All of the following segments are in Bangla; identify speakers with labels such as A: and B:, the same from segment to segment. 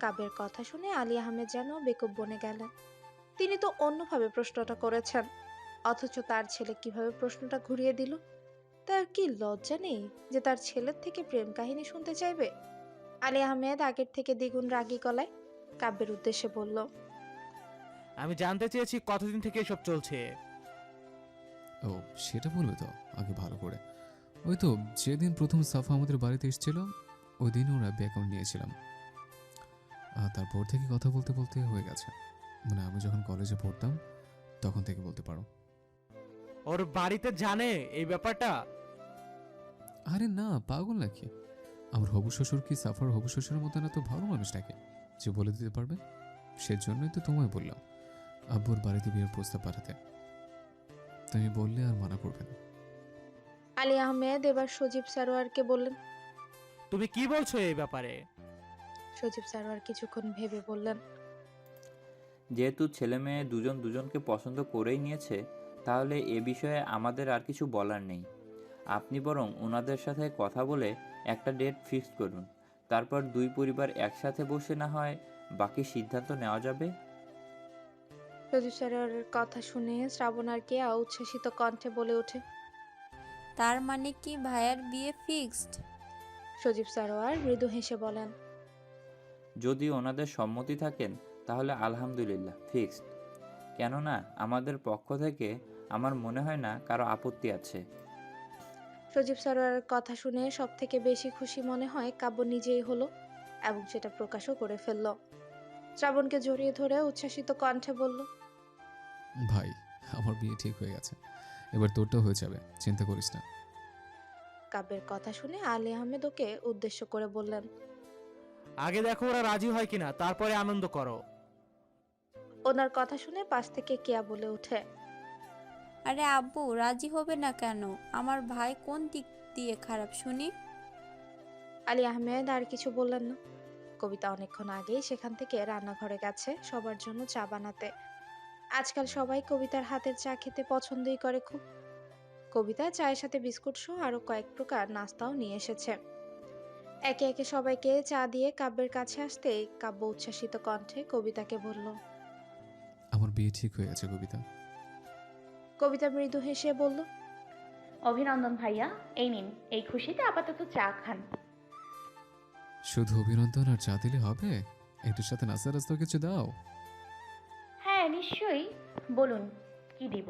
A: কাব্যের কথা শুনে আলী আহমেদ যেন বেকুব বনে গেলেন। তিনি তো অন্যভাবে প্রশ্নটা করেছেন, অথচ তার ছেলে কিভাবে প্রশ্নটা ঘুরিয়ে দিল। তার কি লজ্জা নেই যে তার ছেলের থেকে প্রেম কাহিনী শুনতে চাইবে? আলী আহমেদ আগের থেকে দ্বিগুণ রাগী গলায় কাব্যের উদ্দেশ্যে বলল,
B: আমি জানতে চেয়েছি কতদিন থেকে এসব চলছে।
C: ও, সেটা বলবে তো আগে ভালো করে। ওই তো যেদিন প্রথম সাফা আমাদের বাড়িতে এসেছিল, ওই দিন ওর অ্যাপ অ্যাকাউন্ট নিয়েছিলাম। আর তারপর থেকে কথা বলতে বলতে হয়ে গেছে। মানে আমি যখন কলেজে পড়তাম তখন থেকে বলতে পারো।
B: ওর বাড়িতে জানে এই ব্যাপারটা?
C: আরে না, পাগল নাকি? আমার হবু শ্বশুর কি সাফার হবু শ্বশুরের মতো না তো ভালো মানুষ নাকি যে বলে দিতে পারবে? সেজন্যই তো তোমায় বললাম আব্বুর বাড়িতে বিয়ের প্রস্তাব পাঠাতে। তুমি বললে আর মানা করবে না।
A: আলী আহমেদ এবার সজীব সারোয়ারকে বললেন।
B: তুমি কি বলছো এই ব্যাপারে?
A: সজীব সারোয়ার কিছুক্ষণ ভেবে বললেন,
D: যেহেতু ছেলে মেয়ে দুজন দুজনকে পছন্দ করেই নিয়েছে, তাহলে এ বিষয়ে আমাদের আর কিছু বলার নেই। আপনি বরং ওনাদের সাথে কথা বলে একটা ডেট ফিক্সড করুন। তারপর দুই পরিবার একসাথে বসে না হয় বাকি সিদ্ধান্ত নেওয়া যাবে।
A: সজীব সারোয়ারের কথা শুনে শ্রাবণ আর কেয়া উচ্ছ্বাসিত কণ্ঠে বলে ওঠে,
E: তার মানে কি ভাইয়ার বিয়ে ফিক্সড?
A: সজীব সারোয়ার মৃদু হেসে বলেন,
D: যদি ওনাদের সম্মতি থাকেন তাহলে আলহামদুলিল্লাহ ফিক্সড। কেননা আমাদের পক্ষ থেকে আমার মনে হয় না কারো আপত্তি আছে।
A: সজীব সারোয়ারের কথা শুনে সব থেকে বেশি খুশি মনে হয় কাব্য নিজেই হলো, এবং সেটা প্রকাশও করে ফেলল। শ্রাবণকে জড়িয়ে ধরে উচ্ছ্বাসিত কণ্ঠে বলল,
C: ভাই, আমার বিয়ে ঠিক হয়ে গেছে। এবার তোরটাও হয়ে যাবে, চিন্তা করিস না।
A: কাব্যের কথা শুনে আলী আহমেদ ওকে উদ্দেশ্য করে বললেন,
B: আগে দেখো ওরা রাজি হয় কিনা, তারপরে আনন্দ করো।
A: ওনার কথা শুনে পাশ থেকে কেয়া বলে ওঠে,
E: আরে আব্বু রাজি হবে না কেন? আমার ভাই কোন দিক দিয়ে খারাপ শুনি?
A: আলী আহমেদ আর কিছু বললেন না। কবিতা অনেকক্ষণ আগেই সেখান থেকে রান্নাঘরে গেছে সবার জন্য চা বানাতে। আজকাল সবাই কবিতার হাতের চা খেতে পছন্দই করে খুব। কবিতা চায়ের সাথে বিস্কুট সহ আরো কয়েক প্রকার নাস্তাও নিয়ে এসেছে। একে একে সবাইকে চা দিয়ে কাব্যের কাছে আসতে কাব্য উচ্ছ্বাসিত কণ্ঠে কবিতাকে বলল।
C: আমার বিয়ে ঠিক হয়ে গেছে কবিতা।
A: কবিতা মৃদু হেসে বলল,
F: অভিনন্দন ভাইয়া, এই নিন, এই খুশিতে আপাতত চা খান।
C: শুধু অভিনন্দন আর চা দিলে হবে? এটার সাথে নাস্তা রাস্তা কিছু দাও।
F: হ্যাঁ নিশ্চয়ই, বলুন কি দিব।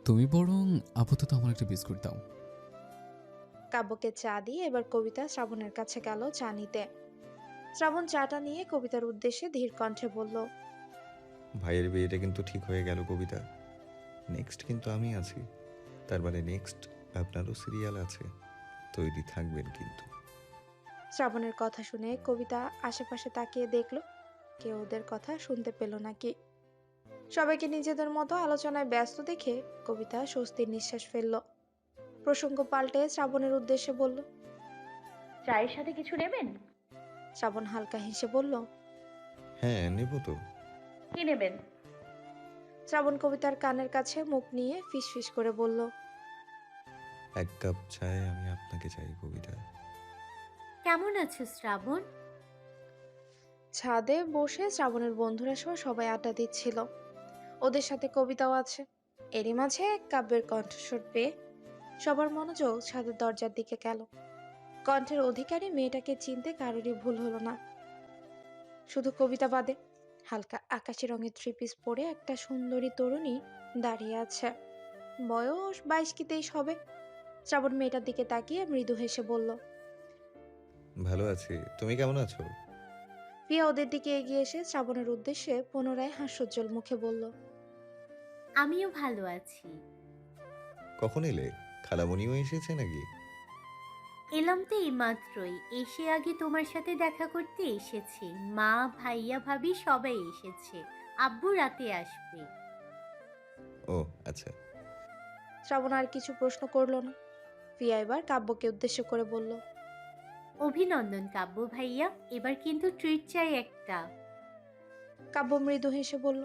C: তুমি বরং আপাতত আমার একটা বিস্কুট দাও।
A: কাব্যকে চা দিয়ে এবার কবিতা শ্রাবণের কাছে গেল চা নিতে। শ্রাবণ চাটা নিয়ে কবিতার উদ্দেশ্যে ধীর কণ্ঠে বলল,
G: ভাইয়ের বিয়েটা কিন্তু ঠিক হয়ে গেল কবিতা। নেক্সট কিন্তু আমি আছি। তার মানে নেক্সট আপনারও সিরিয়াল আছে, তৈরি থাকবেন কিন্তু।
A: শ্রাবণের কথা শুনে কবিতা আশেপাশে তাকিয়ে দেখল কেউ ওদের কথা শুনতে পেল নাকি। সবাইকে নিজেদের মতো আলোচনায় ব্যস্ত দেখে কবিতা স্বস্তির নিঃশ্বাস ফেলল। প্রসঙ্গ পাল্টে শ্রাবণের উদ্দেশ্যে বলল,
F: চায়ের সাথে কিছু নেবেন?
A: শ্রাবণ হালকা হেসে বলল,
G: হ্যাঁ, নেব তো।
F: কি নেবেন?
A: শ্রাবণ কবিতার কানের কাছে মুখ নিয়ে ফিসফিস করে বলল,
G: এক কাপ চায় আমি আপনাকে চাই কবিতা।
H: কেমন আছো শ্রাবণ?
A: ছাদে বসে শ্রাবণের বন্ধুরা সহ সবাই আড্ডা দিচ্ছিল। ওদের সাথে কবিতাও আছে। এরই মাঝে কাব্যের কণ্ঠস্বর পেয়ে সবার মনোযোগ ছাদের দরজার দিকে গেল। কণ্ঠের অধিকারী মেয়েটাকে চিনতে কারোরই ভুল হলো না, শুধু কবিতা বাদে। হালকা আকাশি রঙের থ্রি পিস পরে একটা সুন্দরী তরুণী দাঁড়িয়ে আছে। বয়স 22 কি 23 হবে। শ্রাবণ মেয়েটার দিকে তাকিয়ে মৃদু হেসে বলল।
G: ভালো আছি, তুমি কেমন আছো?
A: প্রিয়া ওদের দিকে এগিয়ে এসে শ্রাবণের উদ্দেশ্যে পুনরায় হাস্যোজ্জ্বল মুখে বলল,
H: আমিও ভালো আছি।
G: কখন এলে? খালামণিও এসেছে নাকি?
H: এলাম তো এইমাত্রই, এসে আগে তোমার সাথে দেখা করতে এসেছি। মা, ভাইয়া, ভাবি সবাই এসেছে। আব্বু রাতে আসবে।
G: ও আচ্ছা।
A: শ্রাবণ আর কিছু প্রশ্ন করলো না। প্রিয়া এবার কাব্যকে উদ্দেশ্য করে বলল,
H: অভিনন্দন কাব্য ভাইয়া, এবার কিন্তু ট্রিট চাই একটা।
A: কাব্য মৃদু হেসে বলল,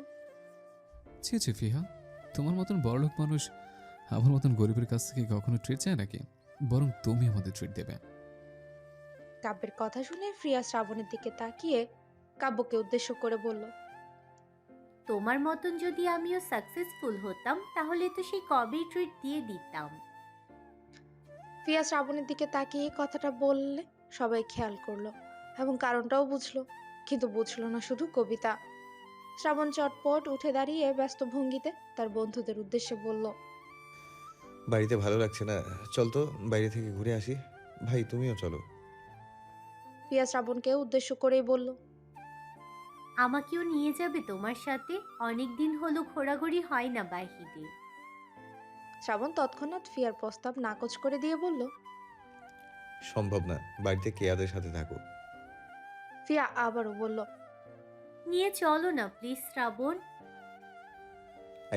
C: ছি ছি ফিহা, তোমার মতন বড়লোক মানুষ আমার মতন গরিবের কাছ থেকে কখনো ট্রিট চায় নাকি? বরং তুমি আমাদের ট্রিট দেবে।
A: কাব্যের কথা শুনে প্রিয়া শ্রাবণের দিকে তাকিয়ে কাব্যকে উদ্দেশ্য করে বলল।
H: তোমার মতন যদি আমিও সাকসেসফুল হতাম তাহলে তো সেই কবেই ট্রিট দিয়ে দিতাম।
A: ফিয়া শ্রাবণের দিকে তাকিয়ে কথাটা বললে সবাই খেয়াল করলো এবং কারণটাও বুঝলো, কিন্তু বুঝলো না শুধু কবিতা। শ্রাবণ চটপট উঠে দাঁড়িয়ে ব্যস্ত ভঙ্গিতে তার বন্ধুদের উদ্দেশ্যে বলল।
G: বাড়িতে ভালো লাগছে না, চল তো বাইরে থেকে ঘুরে আসি। ভাই তুমিও চলো।
A: ফিয়া শ্রাবণকে উদ্দেশ্য করেই বলল।
H: আমাকেও নিয়ে যাবে তোমার সাথে? অনেক দিন হলো ঘোরাঘুরি হয় না বাহিরে।
A: শ্রাবণ তৎক্ষণাৎ ফিয়ার প্রস্তাব নাকচ করে দিয়ে বলল।
G: সম্ভব না, বাড়িতে কেয়াদের সাথে থাকো।
A: ফিয়া আবারও বলল।
H: নিয়ে চলো না প্লিজ শ্রাবণ।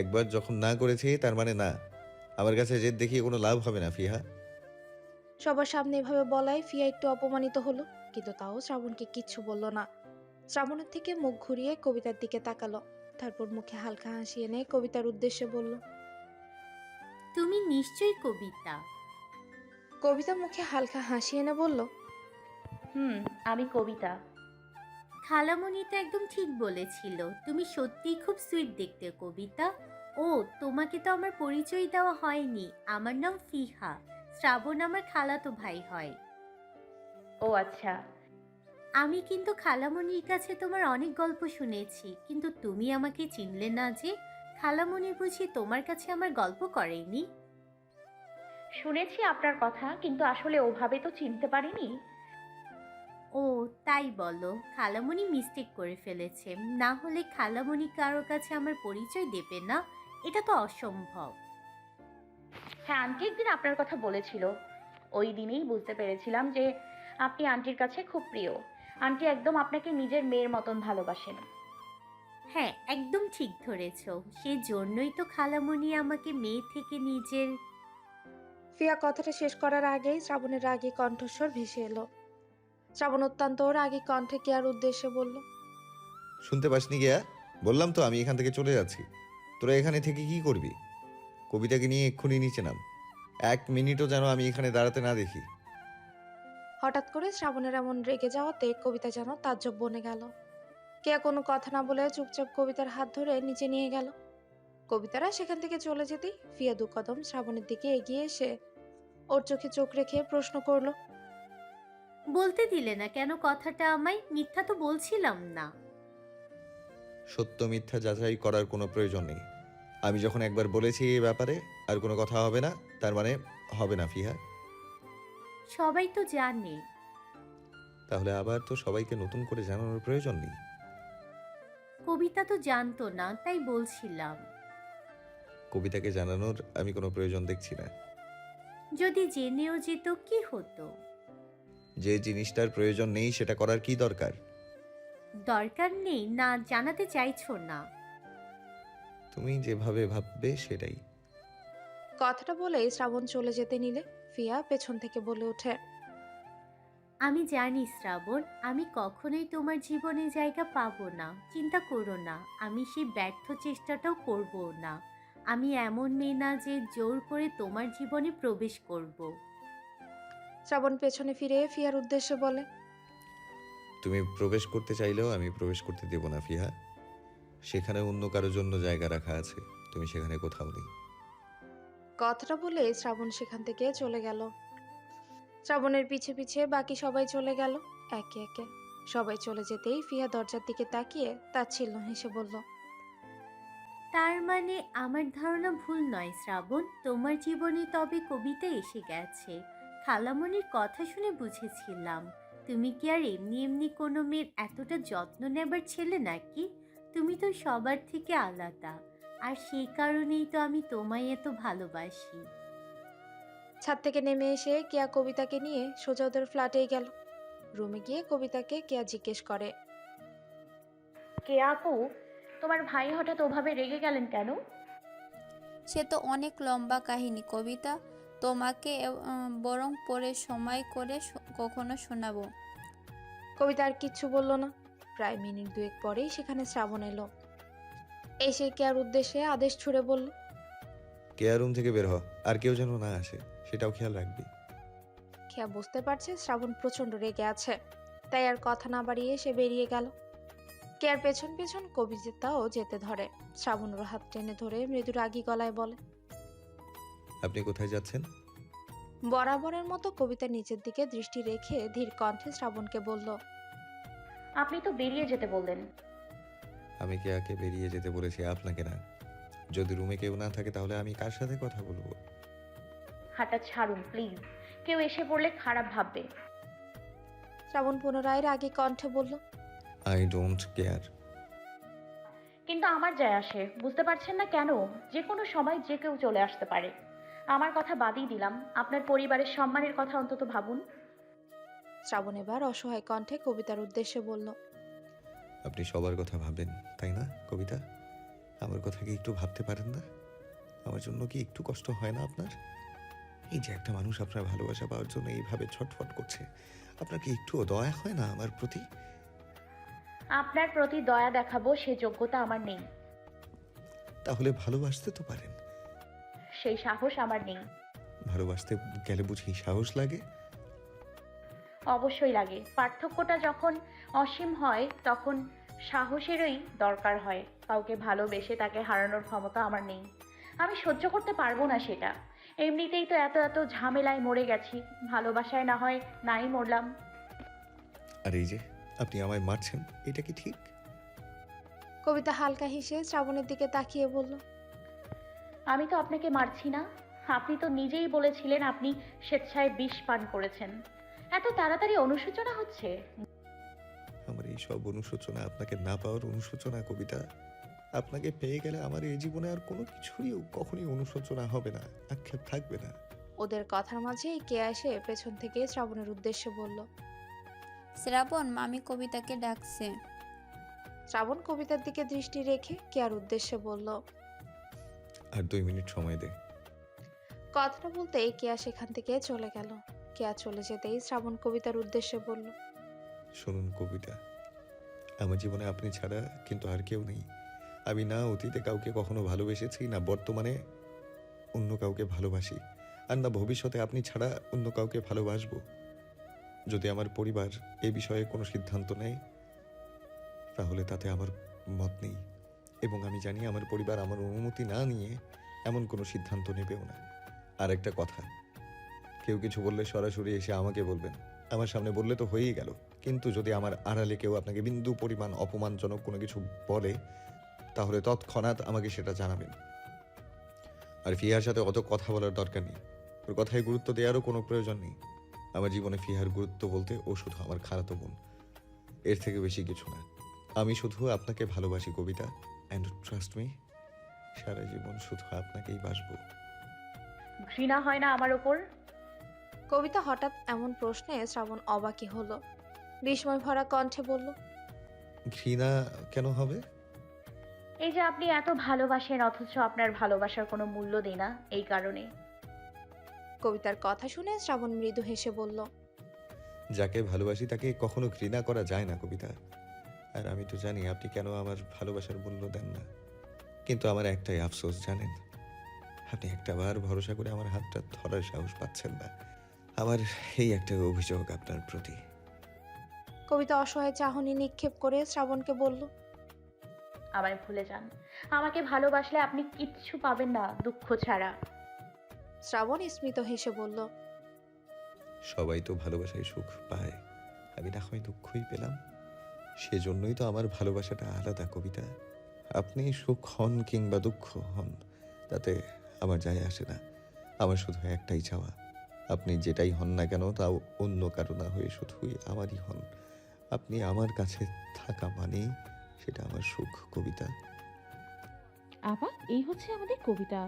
G: একবার যখন না করেছি তার মানে না। আমার কাছে জেদ দেখিয়ে কোনো লাভ হবে না ফিহা।
A: সবার সামনে এভাবে বলায় ফিয়া একটু অপমানিত হলো, কিন্তু তাও শ্রাবণকে কিচ্ছু বলল না। শ্রাবণের থেকে মুখ ঘুরিয়ে কবিতার দিকে তাকালো, তারপর মুখে হালকা হাসি এনে কবিতার উদ্দেশ্যে বলল।
H: তুমি নিশ্চয়ই কবিতা।
A: কবিতা মুখে হালকা হাসি এনে বলল।
F: আমি কবিতা।
H: খালামণি তো একদম ঠিক বলেছিল, তুমি সত্যিই খুব সুইট দেখতে কবিতা। ও, তোমাকে তো আমার পরিচয় দেওয়া হয়নি। আমার নাম ফিহা। শ্রাবণ আমার খালাতো ভাই হয়।
F: ও আচ্ছা।
H: আমি কিন্তু খালামণির কাছে তোমার অনেক গল্প শুনেছি, কিন্তু তুমি আমাকে চিনলে না যে? খালামণি বুঝি তোমার কাছে আমার গল্প করেনি?
F: শুনেছি আপনার কথা, কিন্তু আসলে ওভাবে তো চিনতে পারিনি।
H: ও তাই বলো? খালামণি মিস্টেক করে ফেলেছে, না হলে খালামণি কারোর কাছে আমার পরিচয় দেবে না? এটা তো অসম্ভব।
F: হ্যাঁ, আন্টি একদিন আপনার কথা বলেছিল। ওই দিনেই বুঝতে পেরেছিলাম যে আপনি আন্টির কাছে খুব প্রিয়। আন্টি একদম আপনাকে নিজের মেয়ের মতন ভালোবাসেন।
H: হ্যাঁ, একদম ঠিক ধরেছ। সেজন্যই তো খালামণি আমাকে মেয়ে থেকে নিজের।
A: ফিয়া কথাটা শেষ করার আগেই শ্রাবণের রাগী কণ্ঠস্বর ভেসে এলো। শ্রাবণ অত্যন্ত রাগী কণ্ঠে কেয়ার উদ্দেশ্যে বলল।
G: শুনতে পাসনি গিয়া? বললাম তো আমি এখান থেকে চলে যাচ্ছি। তোরা এখানে থেকে কি করবি? কবিতাকে নিয়ে এক্ষুনি নিচে নাম। 1 মিনিটও যেন আমি এখানে দাঁড়াতে না দেখি।
A: হঠাৎ করে শ্রাবণের এমন রেগে যাওয়াতে কবিতা যেন তাজ্জব বনে গেল। কেয়া কোনো কথা না বলে চুপচাপ কবিতার হাত ধরে নিচে নিয়ে গেল। কবিতারা সেখান থেকে চলে যেতেই ফিয়া 2 কদম শ্রাবণের দিকে এগিয়ে এসে ওর চোখে চোখ রেখে প্রশ্ন করলো।
H: বলতে দিলে না কেন কথাটা আমায়? মিথ্যা তো বলছিলাম না।
G: সত্য মিথ্যা যাচাই করার কোনো প্রয়োজন নেই। আমি যখন একবার বলেছি এই ব্যাপারে আর কোনো কথা হবে না, তার মানে হবে না ফিহা।
H: সবাই তো জানে।
G: তাহলে আবার তো সবাইকে নতুন করে জানানোর প্রয়োজন নেই।
H: কবিতা তো জানতো না, তাই বলছিলাম।
G: কবিতাকে জানানোর আমি কোনো প্রয়োজন দেখছি না।
H: যদি জেনেও যেত কি হতো?
G: যে জিনিসটার প্রয়োজন নেই সেটা করার কি দরকার?
H: দরকার নেই না, জানাতে চাইছো না।
G: তুমি যেভাবে ভাববে সেটাই।
A: কথাটা বলেই শ্রাবণ চলে যেতে নিলে ফিয়া পেছন থেকে বলে ওঠে।
H: আমি জানি শ্রাবণ, আমি কখনোই তোমার জীবনে জায়গা পাবো না। চিন্তা করো না, আমি সেই ব্যর্থ চেষ্টাটাও করব না। আমি এমন মেয়ে না যে জোর করে তোমার জীবনে প্রবেশ করব।
A: শ্রাবণ পেছনে ফিরে ফিয়ার উদ্দেশ্যে বলে।
G: তুমি প্রবেশ করতে চাইলেও আমি প্রবেশ করতে দেব না ফিহা। সেখানে অন্য কারোর জন্য জায়গা রাখা আছে, তুমি সেখানে কোথাও নেই।
A: কথাটা বলে শ্রাবণ সেখান থেকে চলে গেল। শ্রাবণের পিছে পিছে বাকি সবাই চলে গেল একে একে। সবাই চলে যেতেই ফিয়া দরজার দিকে তাকিয়ে তাচ্ছিল্য হেসে বলল।
H: তার মানে আমার ধারণা ভুল নয় শ্রাবণ, তোমার জীবনে তবে কবিতা এসে গেছে। খালামণির কথা শুনে বুঝেছিলাম তুমি কি আর এমনি এমনি কোনো মেয়ের এতটা যত্ন নেবার ছেলে নাকি? তুমি তো সবার থেকে আলাদা, আর সেই কারণেই তো আমি তোমায় এত ভালোবাসি।
A: ছাদ থেকে নেমে এসে কেয়া কবিতাকে নিয়ে সোজা ওদের ফ্ল্যাটেই গেল। রুমে গিয়ে কবিতাকে কেয়া জিজ্ঞেস করে।
F: কে আপু, তোমার ভাই হঠাৎ ওভাবে রেগে গেলেন কেন?
E: সে তো অনেক লম্বা কাহিনী কবিতা, তোমাকে বরং পরে সময় করে কখনো শোনাবো।
A: কবিতা আর কিচ্ছু বলল না। প্রায় মিনিট 2 পরেই সেখানে শ্রাবণ এলো। এসে কেয়ার উদ্দেশ্যে আদেশ ছুড়ে বলল।
G: কেয়ার রুম থেকে বের হ, আর কেউ যেন না আসে সেটাও খেয়াল রাখবি।
A: কেয়া বুঝতে পারছে শ্রাবণ প্রচন্ড রেগে আছে, তাই আর কথা না বাড়িয়ে সে বেরিয়ে গেল। কেয়ার পেছন পেছন কবিতাও যেতে ধরে। শ্রাবণ ওর হাত টেনে ধরে মৃদু রাগী গলায় বলে,
G: আপনি কোথায় যাচ্ছেন?
A: বরাবরের মতো কবিতা নিচের দিকে দৃষ্টি রেখে ধীর কণ্ঠে শ্রাবণকে বলল,
F: আপনি তো বেরিয়ে যেতে বললেন।
G: আমি কেয়াকে বেরিয়ে যেতে বলেছি, আপনাকে না। যদি রুমে কেউ না থাকে তাহলে আমি কার সাথে কথা বলবো?
F: হাঁটা ছাড়ুন প্লিজ, কেউ এসে পড়লে খারাপ ভাববে।
A: শ্রাবণ পুনরায় রাগী কণ্ঠে বলল,
G: আই ডোন্ট কেয়ার।
F: কিন্তু আমার যায় আসে, বুঝতে পারছেন না কেন? যে কোনো সময় যে কেউ চলে আসতে পারে। আমার কথা বাদই দিলাম, আপনার পরিবারের সম্মানের কথা অন্তত ভাবুন।
A: শ্রাবণ এবার অসহায় কণ্ঠে কবিতার উদ্দেশ্যে বলল,
G: আপনি সবার কথা ভাবেন তাই না কবিতা? আমার কথা কি একটু ভাবতে পারেন না? আমার জন্য কি একটু কষ্ট হয় না আপনার? এই যে একটা মানুষ আপনার ভালোবাসা পাওয়ার জন্য এইভাবে ছটফট করছে, আপনার কি একটুও দয়া হয় না আমার প্রতি?
F: আপনার প্রতি দয়া দেখাবো সে যোগ্যতা আমার নেই,
G: তাহলে ভালোবাসতে তো পারেন।
F: সেই সাহস আমার নেই।
G: ভালোবাসতে গেলে বুঝি সাহস লাগে?
F: অবশ্যই লাগে। পার্থক্যটা যখন অসীম হয় তখন সাহসেরই দরকার হয়। কাউকে ভালোবেসে তাকে হারানোর ক্ষমতা আমার নেই, আমি সহ্য করতে পারবো না সেটা। এমনিতেই তো এত এত ঝামেলায় মরে গেছি, ভালোবাসায় না হয় নাই মরলাম।
G: আর এই যে আপনি আমায় মারছেন, এটা কি ঠিক?
A: কবিতা হালকা হেসে শ্রাবণের দিকে তাকিয়ে বলল,
F: আমি তো আপনাকে মারছি না, আপনি তো নিজেই বলেছিলেন আপনি স্বেচ্ছায় বিষ পান করেছেন। এত তাড়াতাড়ি অনুশোচনা হচ্ছে?
G: আমার এই সব অনুশোচনা আপনাকে না পাওয়ার অনুশোচনা কবিতা। আপনাকে পেয়ে গেলে আমার এই জীবনে আর কোনো কিছুরই কখনোই অনুশোচনা হবে না, আক্ষেপ থাকবে না।
A: ওদের কথার মাঝেই কেয়া এসে পেছন থেকে শ্রাবণের উদ্দেশ্যে বলল।
E: শ্রাবণ, মামি কবিতাকে ডাকছে।
A: শ্রাবণ কবিতার দিকে দৃষ্টি রেখে কেয়ার উদ্দেশ্যে বলল।
G: আর 2 মিনিট সময় দে।
A: কথাটা বলতেই কেয়া সেখান থেকে চলে গেল। কেয়া চলে যেতেই শ্রাবণ কবিতার উদ্দেশ্যে বলল,
G: শুনুন কবিতা, আমার জীবনে আপনি ছাড়া কিন্তু আর কেউ নেই। আমি না অতীতে কাউকে কখনো ভালোবেসেছি, না বর্তমানে অন্য কাউকে ভালোবাসি, আর না ভবিষ্যতে আপনি ছাড়া অন্য কাউকে ভালোবাসবো। যদি আমার পরিবার এ বিষয়ে কোনো সিদ্ধান্ত নেয় তাহলে তাতে আমার মত নেই, এবং আমি জানি আমার পরিবার আমার অনুমতি না নিয়ে এমন কোনো সিদ্ধান্ত নেবেও না। আর একটা কথা, কেউ কিছু বললে সরাসরি এসে আমাকে বলবেন, আমার সামনে বললে তো হয়েই গেল। কিন্তু যদি আমার আড়ালে কেউ আপনাকে বিন্দু পরিমাণ অপমানজনক কোনো কিছু বলে তাহলে তৎক্ষণাৎ আমাকে সেটা জানাবেন। আর ফিহার সাথে অত কথা বলার দরকার নেই, ওর কথায় গুরুত্ব দেওয়ারও কোনো প্রয়োজন নেই। আমার জীবনে ফিহার গুরুত্ব বলতে ও শুধু আমার খালাতো বোন, এর থেকে বেশি কিছু না। আমি শুধু আপনাকে ভালোবাসি কবিতা, অ্যান্ড ট্রাস্ট মি, সারা জীবন শুধু আপনাকেই বাসবো।
F: ঘৃণা হয় না আমার ওপর?
A: কবিতা হঠাৎ এমন প্রশ্নে শ্রাবণ অবাকই হলো। বিস্ময় ভরা কণ্ঠে বলল,
G: ঘৃণা কেন হবে?
F: এই যে আপনি এত ভালোবাসেন অথচ আপনার ভালোবাসার কোনো মূল্য দেয় না, এই কারণে।
A: কবিতার কথা শুনে শ্রাবণ মৃদু হেসে বলল,
G: যাকে ভালোবাসি তাকে কখনো ঘৃণা করা যায় না কবিতা। আর আমি তো জানি আপনি কেন আমার ভালোবাসার মূল্য দেন না, কিন্তু আমার একটাই আফসোস জানেন, আপনি একটাবার ভরসা করে আমার হাতটা ধরার সাহস পাচ্ছেন না। আমার এই একটা অভিযোগ আপনার প্রতি।
A: কবিতা অসহায় চাহনি নিক্ষেপ করে শ্রাবণকে বলল,
F: আমায় ভুলে যান, আমাকে ভালোবাসলে আপনি কিচ্ছু পাবেন না দুঃখ ছাড়া।
A: শ্রাবণ স্মিত হেসে বলল,
G: সবাই তো ভালোবাসায় সুখ পায়, আমি না হয় দুঃখই পেলাম। সেজন্যই তো আমার ভালোবাসাটা আলাদা কবিতা। আপনি সুখ হন কিংবা দুঃখ হন তাতে আমার যায় আসে না। আমার শুধু একটাই চাওয়া, আপনি যেটাই হন না কেন তাও অন্য কারো না হয়ে শুধুই আমারই হন। আপনি আমার কাছে থাকা মানেই সেটা আমার সুখ কবিতা।
I: আপা, এই হচ্ছে আমাদের কবিতা।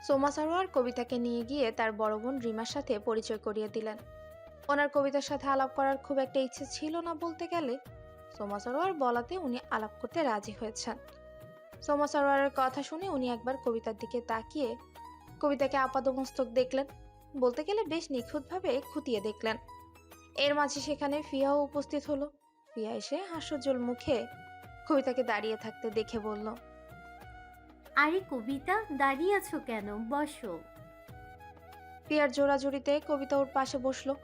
A: সোমা সারোয়ার কবিতাকে নিয়ে গিয়ে তার বড় বোন রিমার সাথে পরিচয় করিয়ে দিলেন। ওনার কবিতার সাথে আলাপ করার খুব একটা ইচ্ছে ছিল না বলতে গেলে, সোমা সারোয়ার বলাতে উনি আলাপ করতে রাজি হয়েছেন। সোমা সারোয়ারের কথা শুনে উনি একবার কবিতার দিকে তাকিয়ে কবিতাকে আপাদমস্তক দেখলেন, বলতে গেলে বেশ নিখুঁতভাবে খুঁটিয়ে দেখলেন। এর মাঝে সেখানে ফিয়াও উপস্থিত হলো। ফিয়া এসে হাস্যোজ্জ্বল মুখে কবিতাকে দাঁড়িয়ে থাকতে দেখে বলল,
H: আরে কবিতা, দাঁড়িয়ে আছো কেন? বসো।
A: ফিয়ার জোড়াজুড়িতে কবিতা ওর পাশে বসলো।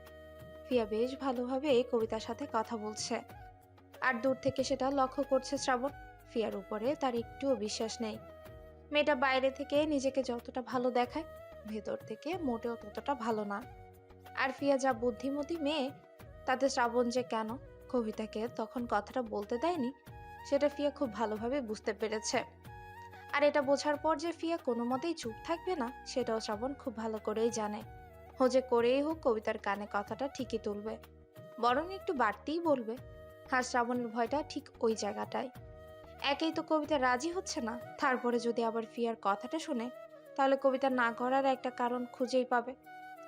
A: ফিয়া বেশ ভালোভাবে কবিতার সাথে কথা বলছে। আর দূর থেকে সেটা লক্ষ্য করছে শ্রাবণ। ফিয়ার উপরে তার একটুও বিশ্বাস নেই। মেয়েটা বাইরে থেকে নিজেকে যতটা ভালো দেখায়, ভেতর থেকে মোটেও ততটা ভালো না। আর ফিয়া যা বুদ্ধিমতী মেয়ে, তাতে শ্রাবণ যে কেন কবিতাকে তখন কথাটা বলতে দেয়নি, সেটা ফিয়া খুব ভালোভাবে বুঝতে পেরেছে। আর এটা বোঝার পর যে ফিয়া কোনো মতেই চুপ থাকবে না, সেটাও শ্রাবণ খুব ভালো করেই জানে। ও যে করেই হোক কবিতার কানে কথাটা ঠিকই তুলবে, বরং একটু বাড়তিই বলবে। আর শ্রাবণের ভয়টা ঠিক ওই জায়গাটায়। একেই তো কবিতা রাজি হচ্ছে না, তারপরে যদি আবার ফিয়ার কথাটা শুনে, তাহলে কবিতা না করার একটা কারণ খুঁজেই পাবে।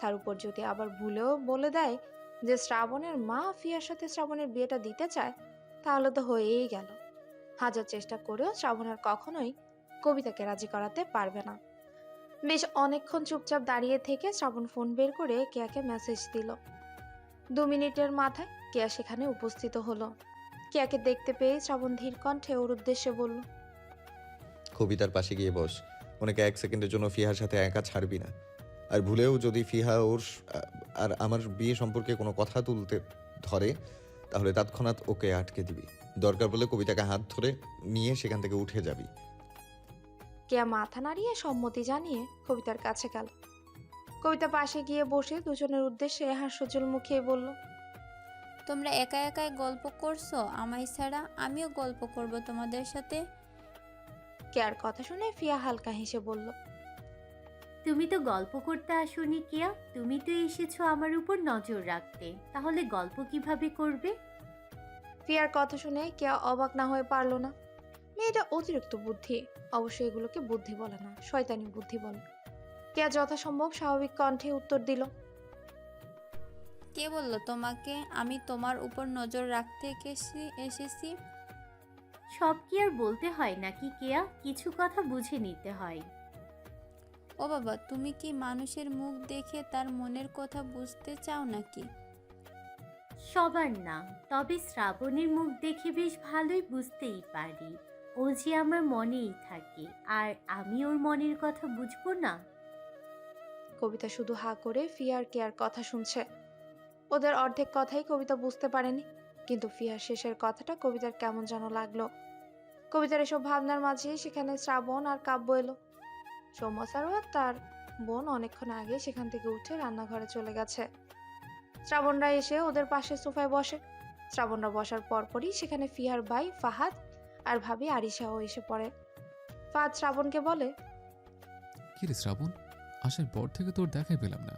A: তার উপর যদি আবার ভুলেও বলে দেয় যে শ্রাবণের মা ফিয়ার সাথে শ্রাবণের বিয়েটা দিতে চায়, তাহলে তো হয়েই গেল। হাজার চেষ্টা করেও শ্রাবণের কখনোই কবিতাকে রাজি করাতে পারবে না। বেশ অনেকক্ষণ চুপচাপ দাঁড়িয়ে থেকে শ্রাবণ ফোন বের করে কেয়াকে মেসেজ দিল। 2 মিনিটের মাথায় কেয়া সেখানে উপস্থিত হলো। কেয়াকে দেখতে পেয়ে শ্রাবণ ধীর কণ্ঠে ওর উদ্দেশ্যে বলল,
G: কবিতার পাশে গিয়ে বস। ওনাকে 1 সেকেন্ডের জন্য ফিহার সাথে একা ছাড়বি না। আর ভুলেও যদি ফিহা আর আমার বিয়ে সম্পর্কে কোনো কথা তুলতে ধরে, তাহলে তৎক্ষণাৎ ওকে আটকে দিবি। দরকার পড়লে কবিতাকে হাত ধরে নিয়ে সেখান থেকে উঠে যাবি।
A: কেয়া মাথা নাড়িয়ে সম্মতি জানিয়ে কবিতার কাছে গেল। কবিতা পাশে গিয়ে বসে দুজনের উদ্দেশ্যে হাস্যজ্জ্বল মুখে বলল,
E: তোমরা একা একাই গল্প করছো আমায় ছাড়া, আমিও গল্প করব তোমাদের সাথে।
A: কেয়ার কথা শুনে ফিয়া হালকা হেসে বলল,
H: তুমি তো গল্প করতে আসোনি কেয়া, তুমি তো এসেছো আমার উপর নজর রাখতে, তাহলে গল্প কিভাবে করবে?
A: ফিয়ার কথা শুনে কেয়া অবাক না হয়ে পারল না। মেয়েটা অতিরিক্ত বুদ্ধি, অবশ্যই এগুলোকে বুদ্ধি বলে না, শয়তানি বুদ্ধি বলে। কেয়া যথাসম্ভব স্বাভাবিক কণ্ঠে উত্তর দিল,
E: কে বললো তোমাকে আমি তোমার উপর নজর রাখতে এসেছি?
H: সব কি আর বলতে হয় নাকি কেয়া? কিছু কথা বুঝে নিতে হয়।
E: ও বাবা, তুমি কি মানুষের মুখ দেখে তার মনের কথা বুঝতে চাও নাকি?
H: সবার না, তবে শ্রাবণের মুখ দেখে বেশ ভালোই বুঝতেই পারি। ও যে আমার মনেই থাকে, আর আমি ওর মনের কথা বুঝবো না?
A: কবিতা শুধু হা করে ফিয়ার কেয়ার কথা শুনছে। ওদের অর্ধেক কথাই কবিতা বুঝতে পারেনি, কিন্তু ফিয়ার শেষের কথাটা কবিতার কেমন যেন লাগলো। কবিতার এসব ভাবনার মাঝে সেখানে শ্রাবণ আর কাব্য এলো। সৌম্যসারও তার বোন অনেকক্ষণ আগে সেখান থেকে উঠে রান্নাঘরে চলে গেছে। শ্রাবণরা এসে ওদের পাশে সোফায় বসে। শ্রাবণরা বসার পরপরই সেখানে ফিয়ার ভাই ফাহাদ আর ভাবি আরিশাও এসে পড়ে। ফাহাদ শ্রাবণকে বলে,
C: কি রে শ্রাবণ, আসার পর থেকে তোর দেখাই পেলাম না।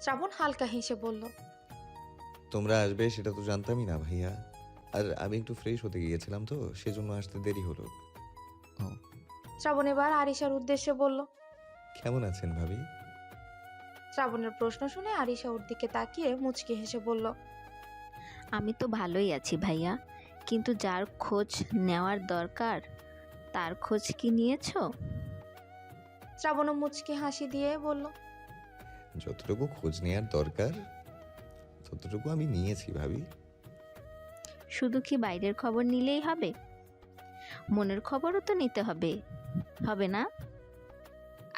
A: শ্রাবণ হালকা হেসে বলল,
G: তোমরা আসবে সেটা তো জানতামই না ভাইয়া। আর আমি একটু ফ্রেশ হতে গিয়েছিলাম, তো সেজন্য আসতে দেরি হলো।
C: ও,
A: শ্রাবণ এবার আরিশার উদ্দেশ্যে বলল।
G: কেমন আছেন ভাবি?
A: শ্রাবণের প্রশ্ন শুনে আরিশা ওর দিকে তাকিয়ে মুচকি হেসে বলল,
J: আমি তো ভালোই আছি ভাইয়া, কিন্তু যার খোঁজ নেওয়ার দরকার তার খোঁজ কি নিয়েছো?
A: শ্রাবণও মুচকি হাসি দিয়ে বলল,
G: যতটুকু খোঁজ নেওয়ার দরকার ততটুকু আমি নিয়েছি ভাবি।
J: শুধু কি বাইরের খবর নিলেই হবে? মনের খবরও তো নিতে হবে, হবে না?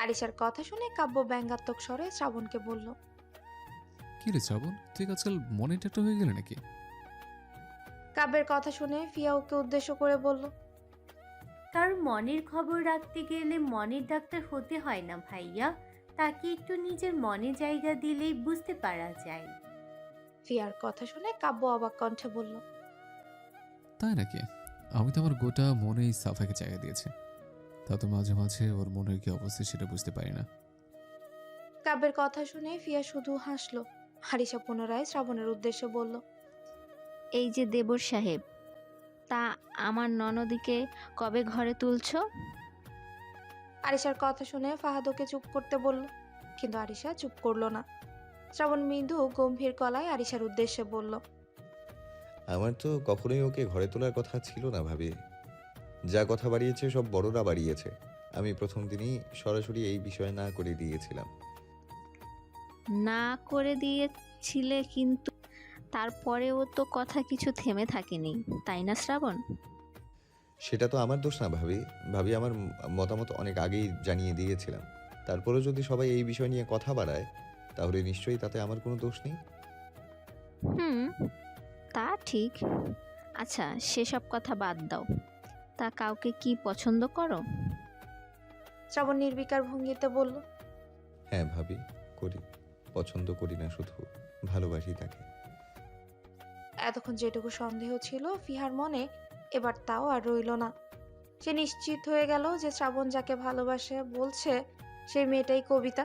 A: আরিশার কথা শুনে কাব্য ব্যঙ্গাত্মক স্বরে শ্রাবণকে বলল,
C: কি রে শ্রাবণ, তুই আজকাল মনে একটা হয়ে গেলে নাকি?
A: কাব্যের কথা শুনে ফিয়া ওকে উদ্দেশ্য করে বলল,
H: কারণ মনের খবর রাখতে গেলে মনের ডাক্তার হতে হয় না ভাইয়া, তাকে একটু নিজের মনে জায়গা দিলেই বুঝতে পারা যায়।
A: ফিয়ার কথা শুনে কাব্য অবাক কণ্ঠে বলল,
C: তাই নাকি? আমি তো আমার গোটা মনেই সাফাকে জায়গা দিয়েছি, তা তো মাঝে মাঝে ওর মনের কি অবস্থা সেটা বুঝতে পারি না।
A: কাব্যের কথা শুনে ফিয়া শুধু হাসলো। আরিশা পুনরায় শ্রাবণের উদ্দেশ্যে বলল,
J: এই যে দেবর সাহেব, তা আমার ননদিকে কবে ঘরে তুলছো?
A: আরিশার কথা শুনে ফাহাদ ওকে চুপ করতে বলল, কিন্তু আরিশা চুপ করলো না। শ্রাবণ মৃদু গম্ভীর গলায় আরিশার উদ্দেশ্যে বলল,
G: আমার তো কখনোই ওকে ঘরে তোলার কথা ছিল না ভাবি। যা কথা বাড়িয়েছে সব বড়রা বাড়িয়েছে। আমি প্রথম দিনই সরাসরি এই বিষয়ে না করে দিয়েছিলাম।
J: না করে দিয়েছিলে, কিন্তু তারপরেও তো কথা কিছু থেমে থাকেনি, তাই না শ্রাবণ?
G: সেটা তো আমার দোষ না ভাবি। ভাবি আমার মতামত অনেক আগেই জানিয়ে দিয়েছিলাম। তারপরেও যদি সবাই এই বিষয় নিয়ে কথা বাড়ায়, তাহলে নিশ্চয়ই তাতে আমার কোনো দোষ নেই।
J: হুম, তা ঠিক। আচ্ছা, সেসব কথা বাদ দাও। তা কাউকে কি পছন্দ করো?
A: শ্রাবণ নির্বিকার ভঙ্গিতে বলল।
G: হ্যাঁ ভাবি, করি। পছন্দ করি না শুধু, ভালোবাসি তাকে।
A: এতক্ষণ যেটুকু সন্দেহ ছিল ফিহার মনে, এবার তাও আর রইল না। সে নিশ্চিত হয়ে গেল যে শ্রাবণ যাকে ভালোবাসে বলছে সেই মেয়েটাই কবিতা।